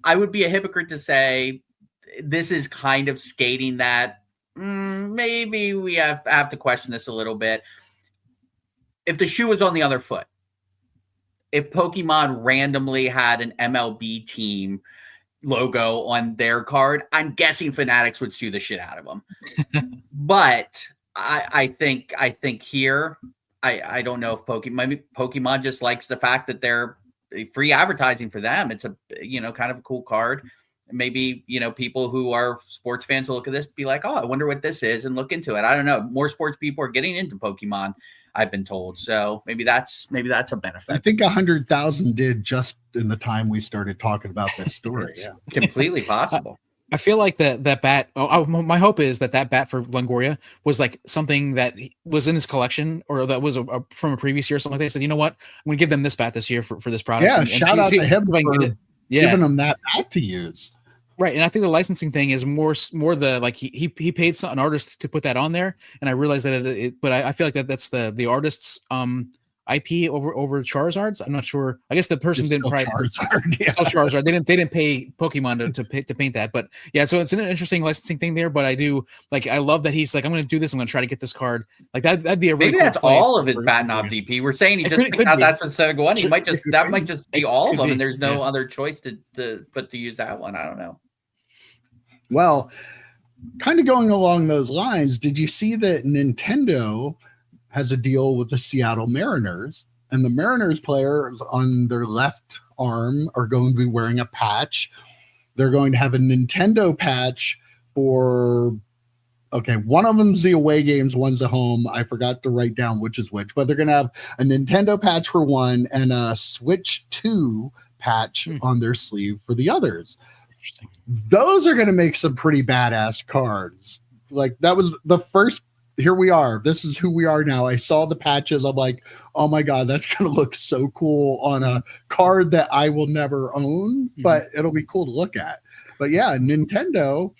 I would be a hypocrite to say this is kind of skating that. Maybe we have to question this a little bit. If the shoe was on the other foot, if Pokemon randomly had an MLB team logo on their card, I'm guessing Fanatics would sue the shit out of them. But I think here, I don't know if Pokemon just likes the fact that they're free advertising for them. It's a, kind of a cool card. Maybe, people who are sports fans will look at this, be like, oh, I wonder what this is, and look into it. I don't know. More sports people are getting into Pokemon, I've been told. So maybe that's a benefit. I think 100,000 did just in the time we started talking about this story. It's completely possible. I feel like that bat. My hope is that bat for Longoria was like something that was in his collection, or that was from a previous year or something like that. He said, you know what, I'm going to give them this bat this year for this product. Yeah, shout out to him for giving them that bat to use. Right, and I think the licensing thing is more the like he paid an artist to put that on there, and I realized that but I feel like that's the artist's IP over Charizard's. I'm not sure. I guess the person didn't probably Charizard. They didn't pay Pokemon to paint that, but yeah. So it's an interesting licensing thing there. But I love that he's like, I'm going to do this. I'm going to try to get this card. Like that'd be a really maybe that's all of his bat knob DP. We're saying he just picked out that specific one. He might just be all of them, and there's no other choice but to use that one. I don't know. Well, kind of going along those lines, did you see that Nintendo has a deal with the Seattle Mariners, and the Mariners players on their left arm are going to be wearing a patch. They're going to have a Nintendo patch for, one of them's the away games, one's the home. I forgot to write down which is which, but they're going to have a Nintendo patch for one and a Switch 2 patch on their sleeve for the others. Interesting. Those are going to make some pretty badass cards. Like that was the first. Here we are. This is who we are now. I saw the patches. I'm like, oh my God, that's going to look so cool on a card that I will never own, but it'll be cool to look at. But yeah, Nintendo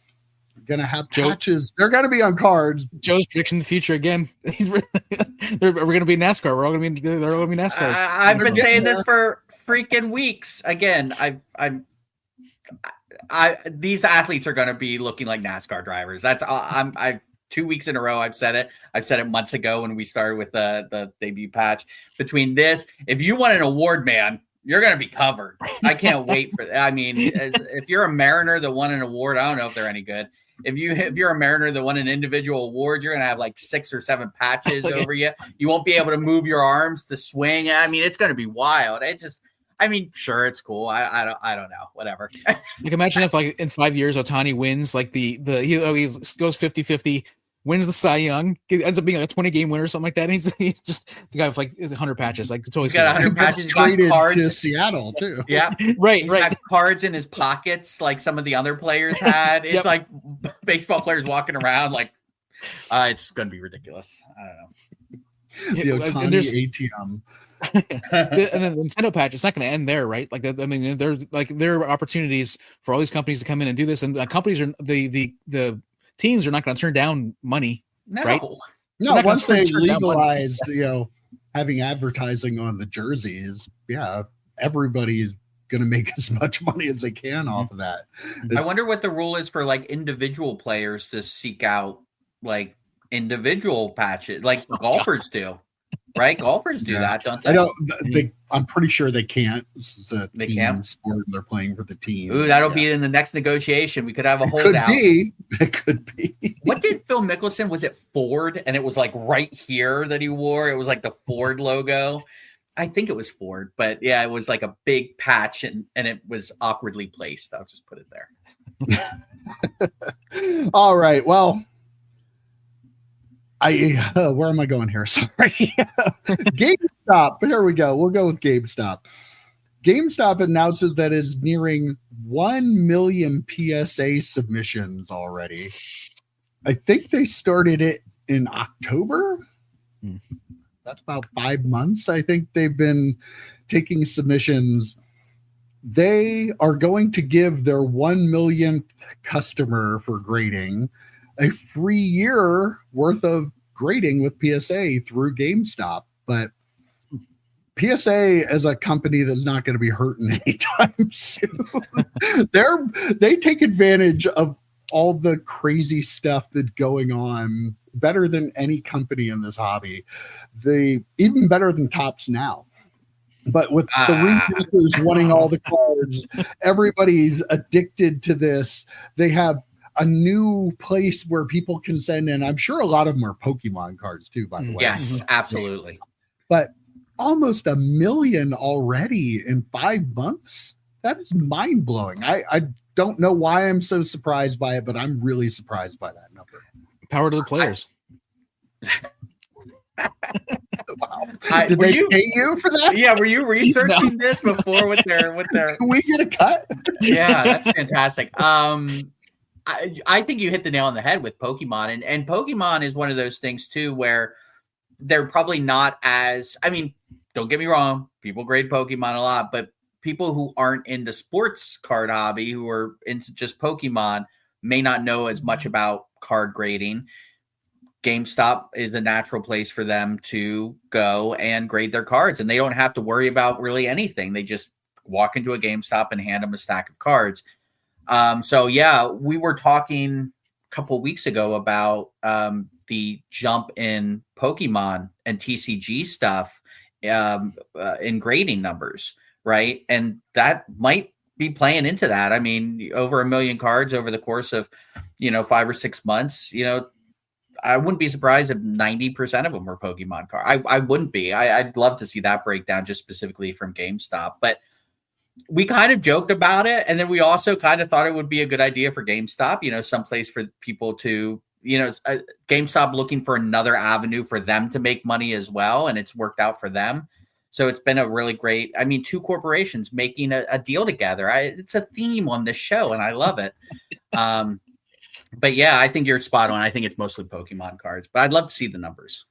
going to have patches. They're going to be on cards. Joe's predicting the future again. We're going to be NASCAR. They're all going to be NASCAR. I've been saying this for freaking weeks. Again, these athletes are going to be looking like NASCAR drivers. That's I've 2 weeks in a row. I've said it. I've said it months ago when we started with the debut patch. Between this, if you want an award, man, you're going to be covered. I can't wait for that. I mean, if you're a Mariner that won an award, I don't know if they're any good. If you're a Mariner that won an individual award, you're going to have like 6 or 7 patches over you. You won't be able to move your arms to swing. I mean, it's going to be wild. I mean, sure, it's cool. I don't know. Whatever. You can imagine if like in 5 years, Ohtani wins like he goes 50-50, wins the Cy Young, ends up being like a 20-game winner or something like that. And he's just the guy with like 100 patches. Like totally he's got 100 patches. He's got cards to Seattle too. Yeah, right. He's got cards in his pockets like some of the other players had. It's like baseball players walking around like it's going to be ridiculous. I don't know. The Ohtani ATM. And then the Nintendo patch, it's not going to end there, right? Like, I mean, there are opportunities for all these companies to come in and do this, and companies are the teams are not going to turn down money, right? No, once they legalized, having advertising on the jerseys, everybody's going to make as much money as they can off of that. I wonder what the rule is for like individual players to seek out like individual patches, like golfers do. Right, golfers do that, don't they? I'm pretty sure they can't. This is a team sport, and they're playing for the team. Ooh, that'll be in the next negotiation. We could have a holdout. It could be. What did Phil Mickelson? Was it Ford? And it was like right here that he wore. It was like the Ford logo. I think it was Ford, but yeah, it was like a big patch, and it was awkwardly placed. I'll just put it there. All right. Well. Where am I going here? Sorry. GameStop. Here we go. We'll go with GameStop. GameStop announces that is nearing 1 million PSA submissions already. I think they started it in October. That's about 5 months. I think they've been taking submissions. They are going to give their 1 millionth customer for grading a free year worth of grading with PSA through GameStop. But PSA as a company that's not going to be hurting anytime soon. They take advantage of all the crazy stuff that's going on better than any company in this hobby. They even better than Topps now. But with the remakers wanting all the cards, everybody's addicted to this. They have a new place where people can send in. I'm sure a lot of them are Pokemon cards too, by the way. Yes, absolutely. But almost 1 million already in 5 months. That is mind blowing. I don't know why I'm so surprised by it, but I'm really surprised by that number. Power to the players. Wow. Did they pay you for that? Yeah, were you researching this before with their? Can we get a cut? Yeah, that's fantastic. I think you hit the nail on the head with Pokemon, and Pokemon is one of those things too where they're probably not as, I mean, don't get me wrong, people grade Pokemon a lot, but people who aren't in the sports card hobby, who are into just Pokemon, may not know as much about card grading. GameStop is the natural place for them to go and grade their cards, and they don't have to worry about really anything. They just walk into a GameStop and hand them a stack of cards. So yeah, we were talking a couple of weeks ago about the jump in Pokemon and TCG stuff in grading numbers, right? And that might be playing into that. I mean, over 1 million cards over the course of, 5 or 6 months, I wouldn't be surprised if 90% of them were Pokemon cards. I wouldn't be. I'd love to see that breakdown just specifically from GameStop, but we kind of joked about it. And then we also kind of thought it would be a good idea for GameStop, someplace for people to, GameStop looking for another avenue for them to make money as well. And it's worked out for them. So it's been a really great, two corporations making a deal together. It's a theme on this show and I love it. But yeah, I think you're spot on. I think it's mostly Pokemon cards, but I'd love to see the numbers.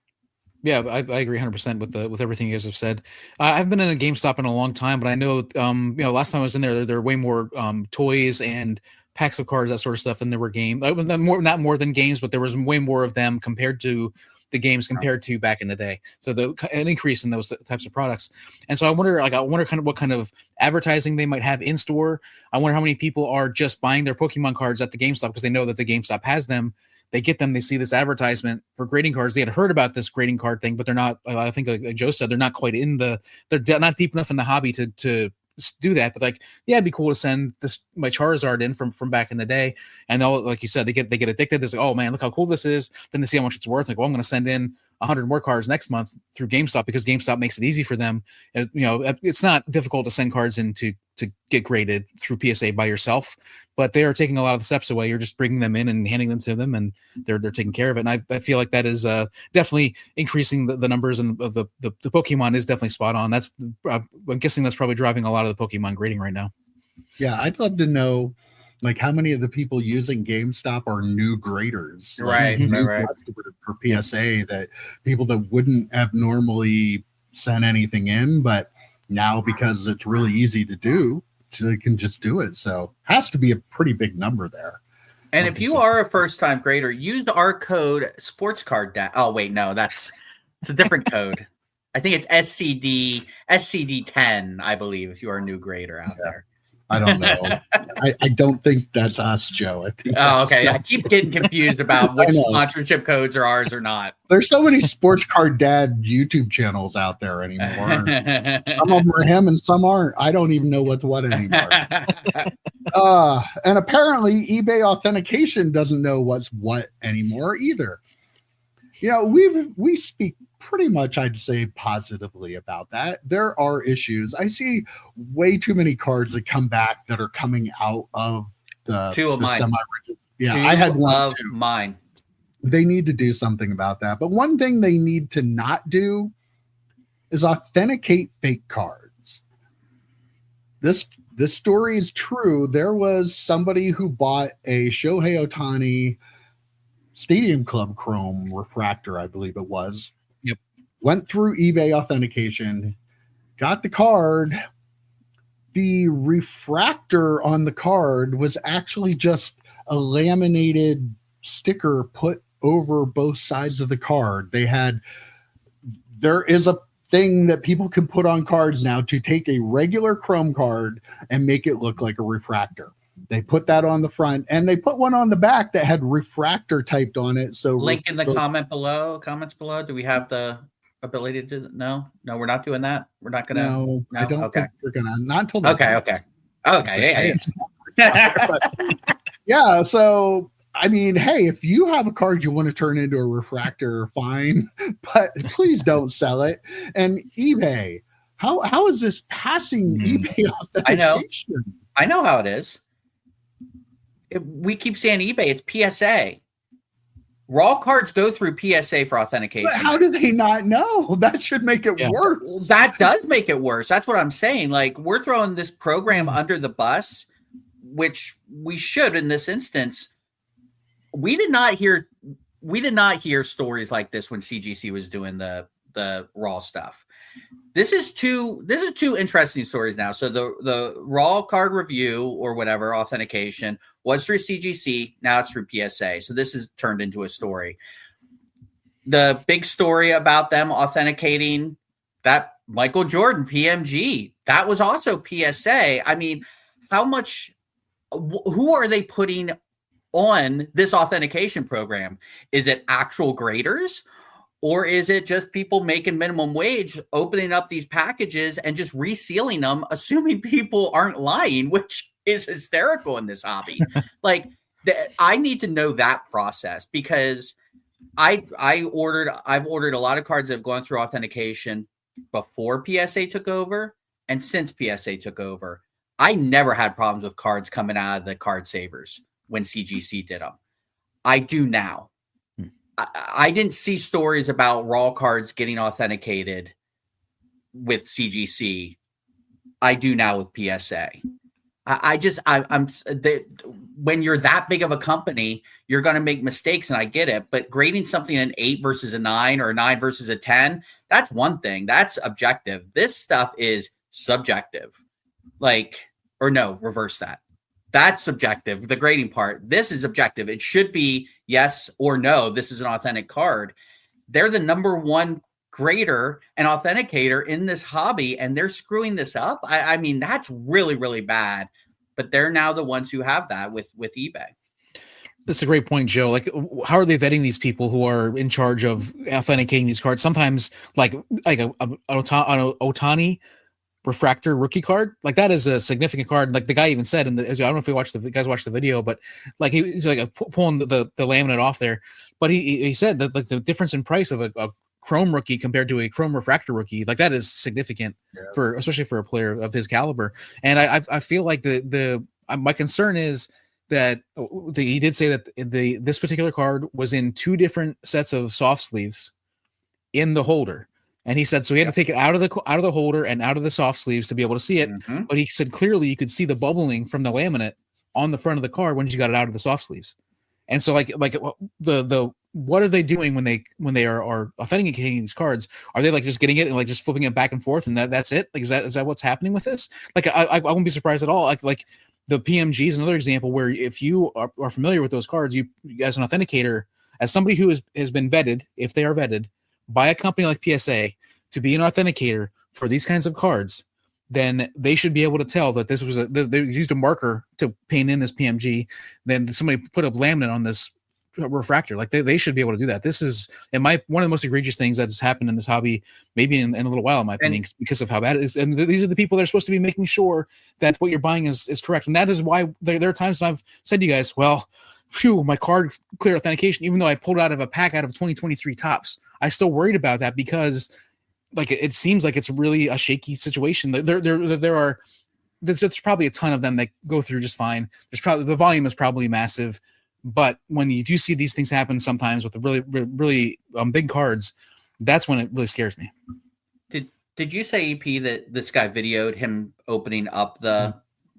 Yeah, I agree 100% with everything you guys have said. I've been in a GameStop in a long time, but I know, last time I was in there are way more toys and packs of cards, that sort of stuff, than there were games. Not more than games, but there was way more of them compared to the games compared to back in the day. So an increase in those types of products. And so I wonder kind of what kind of advertising they might have in store. I wonder how many people are just buying their Pokemon cards at the GameStop because they know that the GameStop has them. They get them, they see this advertisement for grading cards. They had heard about this grading card thing, but they're not, I think like Joe said, they're not quite they're not deep enough in the hobby to do that. But it'd be cool to send my Charizard in from back in the day. And they'll, like you said, they get addicted. They say, oh man, look how cool this is. Then they see how much it's worth. Like, well, I'm going to send in 100 more cards next month through GameStop because GameStop makes it easy for them. You know, it's not difficult to send cards in to get graded through PSA by yourself, but they are taking a lot of the steps away. You're just bringing them in and handing them to them, and they're taking care of it. And I feel like that is definitely increasing the numbers, and the Pokemon is definitely spot on. That's I'm guessing that's probably driving a lot of the Pokemon grading right now. Yeah, I'd love to know, like, how many of the people using GameStop are new graders, right? Right. For PSA, that people that wouldn't have normally sent anything in, but now because it's really easy to do, so they can just do it. So has to be a pretty big number there. And if you are a first-time grader, use our code SportsCard. Oh wait, no, it's a different code. I think it's SCD10, I believe, if you are a new grader out there. I don't know. I don't think that's us, Joe. I think. Oh, okay. I keep getting confused about which sponsorship codes are ours or not. There's so many Sports Card Dad YouTube channels out there anymore. Some of them are him and some aren't. I don't even know what's what anymore. And apparently eBay authentication doesn't know what's what anymore either. You know, we speak pretty much, I'd say, positively about that. There are issues. I see way too many cards that come back that are coming out of the mine. Yeah, I had one of mine. They need to do something about that. But one thing they need to not do is authenticate fake cards. This story is true. There was somebody who bought a Shohei Ohtani Stadium Club Chrome refractor, I believe it was. Yep. Went through eBay authentication, got the card. The refractor on the card was actually just a laminated sticker put over both sides of the card. There is a thing that people can put on cards now to take a regular Chrome card and make it look like a refractor. They put that on the front, and they put one on the back that had refractor typed on it. So link in the comments below. Do we have the ability to do? No, we're not doing that. We're not gonna. No, I don't think we're gonna. Not until. Okay. Yeah. So I mean, hey, if you have a card you want to turn into a refractor, fine, but please don't sell it. And eBay, how is this passing eBay authentication? I know how it is. We keep saying eBay, it's PSA. Raw cards go through PSA for authentication. But how do they not know? That should make it worse. That does make it worse. That's what I'm saying. Like, we're throwing this program under the bus, which we should in this instance. We did not hear stories like this when CGC was doing the raw stuff. This is two interesting stories now. So the raw card review or whatever authentication was through CGC. Now it's through PSA. So this is turned into a story. The big story about them authenticating that Michael Jordan PMG, that was also PSA. I mean, who are they putting on this authentication program? Is it actual graders? Or is it just people making minimum wage, opening up these packages and just resealing them, assuming people aren't lying, which is hysterical in this hobby? Like, I need to know that process, because I've ordered a lot of cards that have gone through authentication before PSA took over and since PSA took over. I never had problems with cards coming out of the card savers when CGC did them. I do now. I didn't see stories about raw cards getting authenticated with CGC. I do now with PSA. When you're that big of a company, you're going to make mistakes, and I get it. But grading something an 8 versus a 9 or a 9 versus a 10, that's one thing. That's objective. This stuff is subjective. Reverse that. That's subjective, the grading part. This is objective. It should be yes or no. This is an authentic card. They're the number one grader and authenticator in this hobby, and they're screwing this up. I mean, that's really, really bad. But they're now the ones who have that with eBay. That's a great point, Joe. Like, how are they vetting these people who are in charge of authenticating these cards? Sometimes, like an Ohtani refractor rookie card, like, that is a significant card. Like, the guy even said, I don't know if you guys watched the video, but like, he's like pulling the laminate off there. But he said that, like, the difference in price of a chrome rookie compared to a chrome refractor rookie, like that is significant especially for a player of his caliber. And I feel like my concern is that he did say that this particular card was in 2 different sets of soft sleeves in the holder. And he said, so he had to take it out of the holder and out of the soft sleeves to be able to see it. Mm-hmm. But he said clearly you could see the bubbling from the laminate on the front of the card when you got it out of the soft sleeves. And so like the what are they doing when they are authenticating these cards? Are they like just getting it and like just flipping it back and forth and that's it? Like is that what's happening with this? Like I wouldn't be surprised at all. Like the PMG is another example where if you are familiar with those cards, you as an authenticator, as somebody who has been vetted, if they are vetted by a company like PSA to be an authenticator for these kinds of cards, then they should be able to tell that this was they used a marker to paint in this PMG. Then somebody put a laminate on this refractor. Like they should be able to do that. This is one of the most egregious things that's happened in this hobby, maybe in a little while, in my opinion, because of how bad it is. And these are the people that are supposed to be making sure that what you're buying is correct. And that is why there are times when I've said to you guys, well, phew, my card clear authentication, even though I pulled out of a pack out of 2023 Topps, I still worried about that because like it seems like it's really a shaky situation. There's probably a ton of them that go through just fine. There's probably the volume is probably massive, but when you do see these things happen sometimes with the really big cards, that's when it really scares me. Did you say, EP, that this guy videoed him opening up the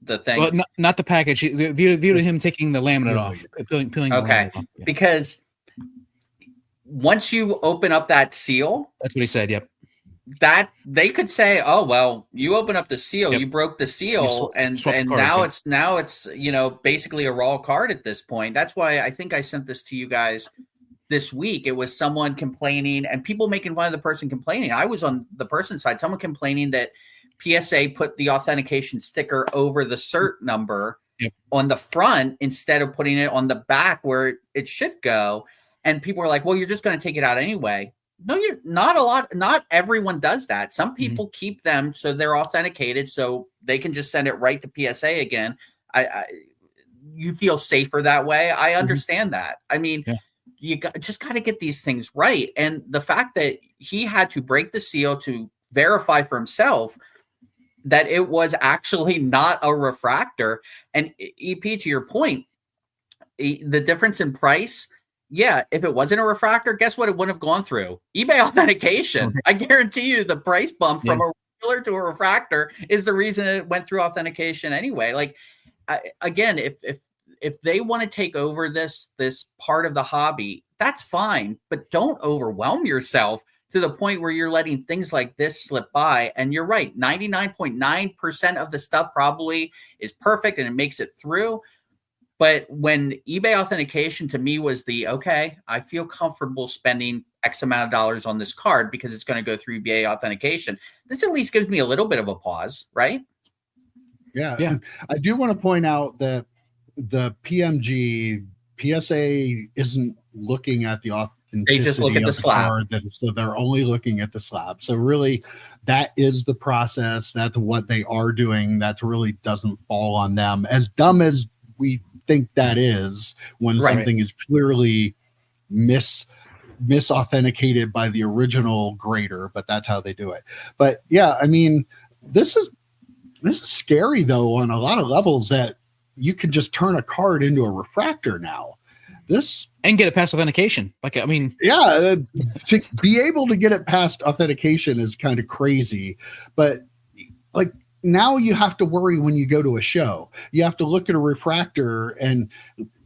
thing? Well, not the package. He videoed him taking the laminate off, peeling the laminate off. Yeah. Because once you open up that seal, that's what he said. Yep. That they could say, oh well, you open up the seal, you broke the seal, and now it's basically a raw card at this point. That's why I think I sent this to you guys this week. It was someone complaining and people making fun of the person complaining. I was on the person's side, someone complaining that PSA put the authentication sticker over the cert number on the front instead of putting it on the back where it should go. And people were like, well, you're just going to take it out anyway. No, you're not. Not everyone does that. Some people keep them so they're authenticated so they can just send it right to PSA again. You feel safer that way. I understand that. I mean, you just got to get these things right. And the fact that he had to break the seal to verify for himself that it was actually not a refractor. And EP, to your point, the difference in price. Yeah, if it wasn't a refractor, guess what? It wouldn't have gone through eBay authentication. I guarantee you the price bump from a regular to a refractor is the reason it went through authentication anyway. Like, again, if they want to take over this part of the hobby, that's fine, but don't overwhelm yourself to the point where you're letting things like this slip by. And you're right, 99.9% of the stuff probably is perfect and it makes it through. But when eBay authentication to me was I feel comfortable spending X amount of dollars on this card because it's going to go through eBay authentication. This at least gives me a little bit of a pause, right? Yeah. I do want to point out that the PMG PSA isn't looking at the authenticity. They just look at the slab. So they're only looking at the slab. So really, that is the process. That's what they are doing. That really doesn't fall on them. As dumb as we think that is when something is clearly misauthenticated by the original grader, but that's how they do it. But yeah, I mean, this is scary though on a lot of levels that you can just turn a card into a refractor now. And get it past authentication. Like, I mean, to be able to get it past authentication is kind of crazy, but like, now you have to worry when you go to a show. You have to look at a refractor and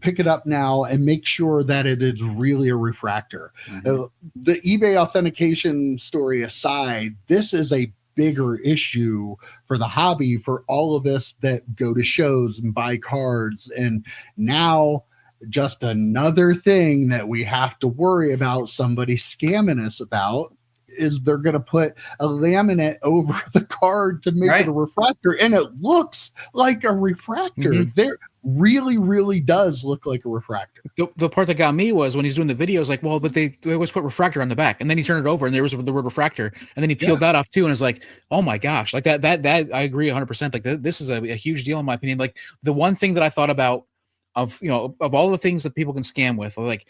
pick it up now and make sure that it is really a refractor. The eBay authentication story aside, this is a bigger issue for the hobby, for all of us that go to shows and buy cards. And now just another thing that we have to worry about somebody scamming us about is they're going to put a laminate over the card to make it a refractor, and it looks like a refractor. There really, really does look like a refractor. The part that got me was when he's doing the video, like, well, but they always put refractor on the back, and then he turned it over and there was the word refractor, and then he peeled that off too, and it's like, oh my gosh, like that I agree 100%. Like this is a huge deal in my opinion. Like the one thing that I thought about of all the things that people can scam with, like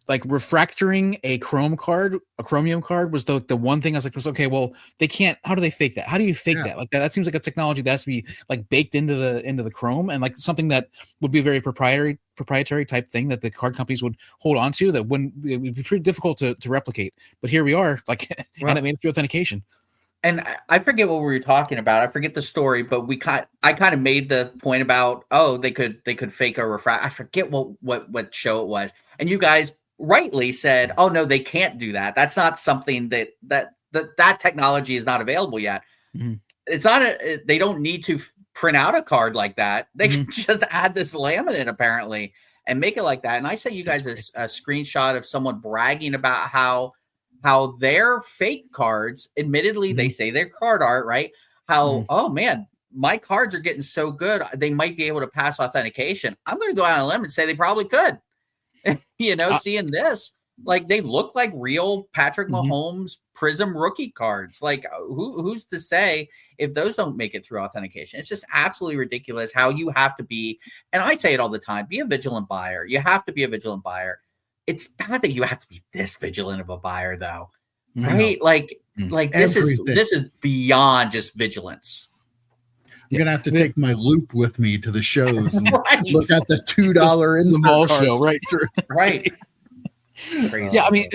like refractoring a chromium card was the one thing I was like, okay, well, they can't. How do they fake that? How do you fake that? Like that seems like a technology that has to be like baked into the chrome, and like something that would be a very proprietary type thing that the card companies would hold on to, that wouldn't, it would be pretty difficult to replicate. But here we are, like, and it made it through authentication. And I forget what we were talking about. I forget the story, but I kind of made the point about, oh, they could fake a refract. I forget what show it was. And you guys rightly said, oh no, they can't do that. That's not something that technology is not available yet. Mm-hmm. It's not they don't need to print out a card like that. They can just add this laminate apparently and make it like that. And I sent you guys a screenshot of someone bragging about how their fake cards, admittedly, they say they're card art, right? How, oh man, my cards are getting so good, they might be able to pass authentication. I'm going to go out on a limb and say they probably could. Seeing this, like they look like real Patrick Mahomes Prism rookie cards. Like who's to say if those don't make it through authentication? It's just absolutely ridiculous how you have to be. And I say it all the time, be a vigilant buyer. You have to be a vigilant buyer. It's not that you have to be this vigilant of a buyer, though, right? Like this is beyond just vigilance. I'm gonna have to take my loop with me to the shows and look at the $2 in the mall show, right? Right. Crazy. Yeah, I mean,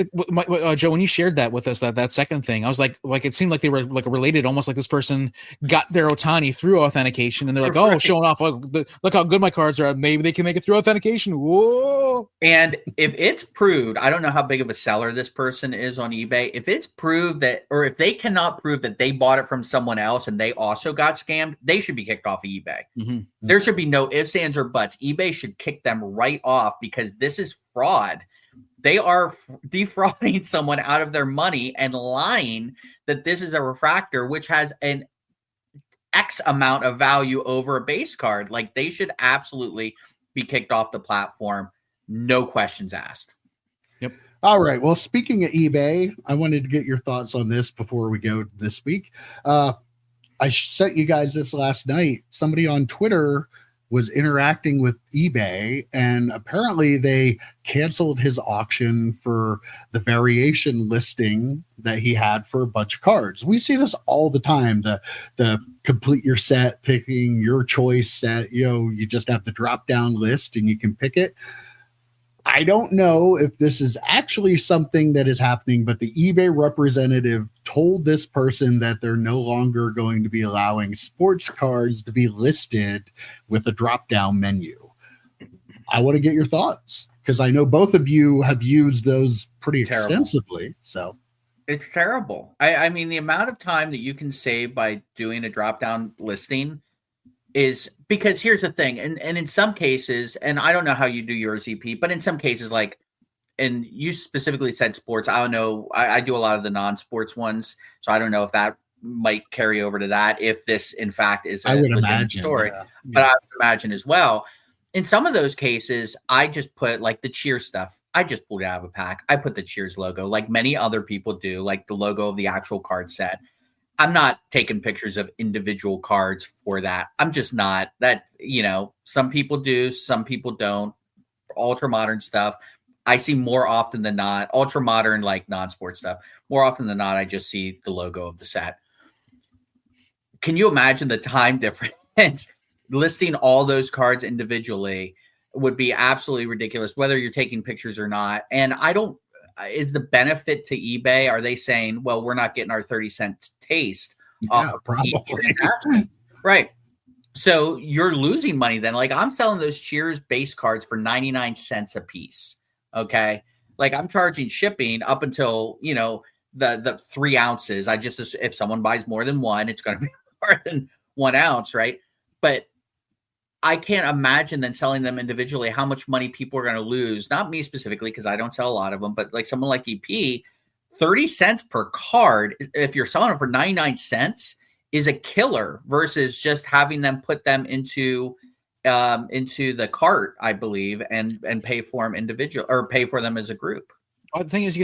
Joe, when you shared that with us, that second thing, I was like it seemed like they were like related, almost like this person got their Ohtani through authentication, and they're like, oh, showing off, look how good my cards are. Maybe they can make it through authentication. Whoa! And if it's proved, I don't know how big of a seller this person is on eBay. If it's proved that, or if they cannot prove that they bought it from someone else and they also got scammed, they should be kicked off of eBay. Mm-hmm. There should be no ifs, ands, or buts. eBay should kick them right off because this is fraud. They are defrauding someone out of their money and lying that this is a refractor, which has an X amount of value over a base card. Like they should absolutely be kicked off the platform. No questions asked. Yep. All right. Well, speaking of eBay, I wanted to get your thoughts on this before we go this week. I sent you guys this last night. Somebody on Twitter was interacting with eBay, and apparently they canceled his auction for the variation listing that he had for a bunch of cards. We see this all the time, the complete your set, picking your choice set. You just have the drop down list and you can pick it. I don't know if this is actually something that is happening, but the eBay representative told this person that they're no longer going to be allowing sports cards to be listed with a drop-down menu. I want to get your thoughts because I know both of you have used those pretty extensively. So it's terrible. I mean, the amount of time that you can save by doing a drop-down listing is because here's the thing. And in some cases, and I don't know how you do yours, EP, but in some cases, like, and you specifically said sports, I don't know. I do a lot of the non-sports ones. So I don't know if that might carry over to that. If this in fact is a legitimate story, but I would imagine as well. In some of those cases, I just put like the Cheers stuff. I just pulled it out of a pack. I put the Cheers logo like many other people do, like the logo of the actual card set. I'm not taking pictures of individual cards for that. I'm just not that, some people do, some people don't. Ultra modern stuff, I see more often than not. Ultra modern, like non-sports stuff, more often than not, I just see the logo of the set. Can you imagine the time difference? Listing all those cards individually would be absolutely ridiculous, whether you're taking pictures or not. And is the benefit to eBay, are they saying, well, we're not getting our 30-cent taste off of each transaction? Right. So you're losing money then. Like I'm selling those Cheers base cards for 99 cents a piece. Okay. Like I'm charging shipping up until, the 3 ounces. If someone buys more than one, it's going to be more than 1 ounce. Right. But I can't imagine then selling them individually, how much money people are going to lose. Not me specifically, because I don't sell a lot of them, but like someone like EP, 30 cents per card, if you're selling them for 99 cents, is a killer versus just having them put them into the cart, I believe, and pay for them individual or pay for them as a group. The thing is, you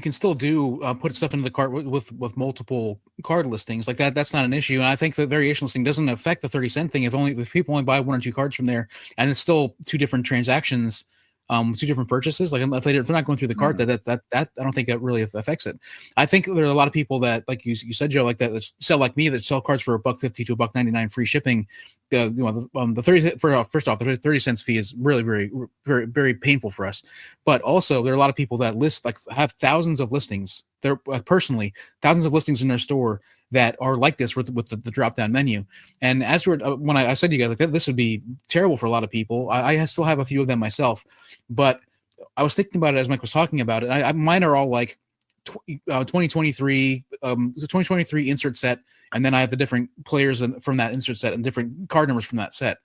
can still do put stuff into the cart with multiple card listings like that. That's not an issue. And I think the variation listing doesn't affect the 30-cent thing. If people only buy 1 or 2 cards from there, and it's still 2 different transactions, two different purchases. Like if they're not going through the cart, that I don't think that really affects it. I think there are a lot of people that, like you said, Joe, like that sell like me, that sell cards for $1.50 to $1.99 free shipping. The 30 first off, the 30 cents fee is really very, very, very painful for us. But also there are a lot of people that have thousands of listings. They're personally thousands of listings in their store that are like this with the drop down menu. And as when I said to you guys, like, this would be terrible for a lot of people. I still have a few of them myself, but I was thinking about it as Mike was talking about it. Mine are all like 2023, the 2023 insert set, and then I have the different players from that insert set and different card numbers from that set.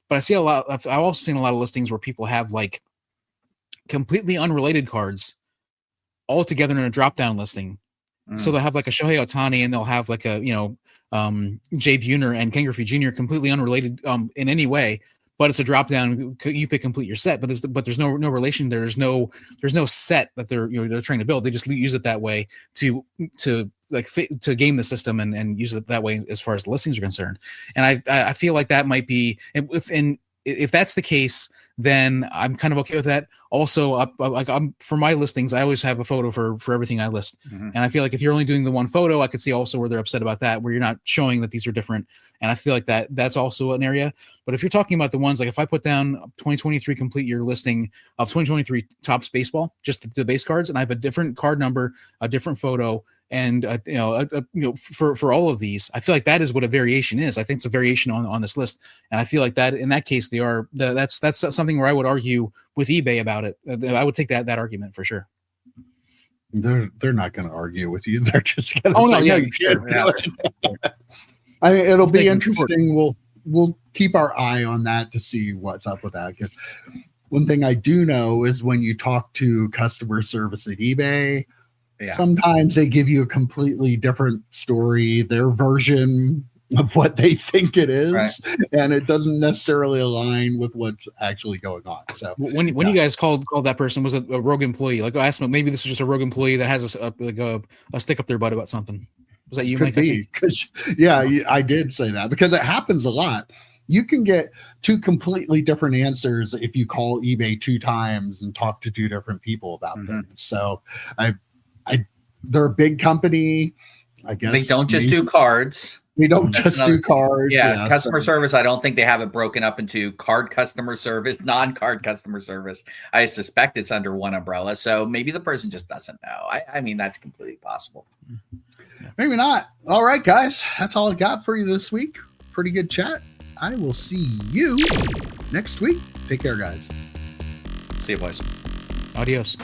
But I see I've also seen a lot of listings where people have like completely unrelated cards all together in a drop down listing. So they'll have like a Shohei Ohtani, and they'll have like a Jay Buhner and Ken Griffey Jr. completely unrelated in any way, but it's a drop down. You pick complete your set, but there's no relation. There's no set that they're trying to build. They just use it that way to game the system and use it that way as far as the listings are concerned. And I feel like that might be, if that's the case, then I'm kind of okay with that. Also, I'm for my listings, I always have a photo for everything I list. And I feel like if you're only doing the one photo, I could see also where they're upset about that, where you're not showing that these are different. And I feel like that's also an area. But if you're talking about the ones, like if I put down 2023 complete year listing of 2023 Topps baseball, just the base cards, and I have a different card number, a different photo, and for all of these, I feel like that is what a variation is. I think it's a variation on this list, and I feel like that in that case that's something where I would argue with eBay about it. I would take that argument for sure. They're not going to argue with you. They're just going to. Oh no, yeah, sure. I mean, it'll be interesting. We'll keep our eye on that to see what's up with that. Because one thing I do know is when you talk to customer service at eBay. Yeah. Sometimes they give you a completely different story, their version of what they think it is, right, and it doesn't necessarily align with what's actually going on. So when you guys called that person, was it a rogue employee? Like I asked them, maybe this is just a rogue employee that has a stick up their butt about something. Was that you, Could Mike? Be, because I did say that because it happens a lot. You can get two completely different answers if you call eBay 2 times and talk to 2 different people about things. So they're a big company. I guess they don't just do cards. They don't just do cards. Yeah, customer service. I don't think they have it broken up into card customer service, non-card customer service. I suspect it's under one umbrella. So maybe the person just doesn't know. I mean, that's completely possible. Maybe not. All right, guys. That's all I got for you this week. Pretty good chat. I will see you next week. Take care, guys. See you, boys. Adios.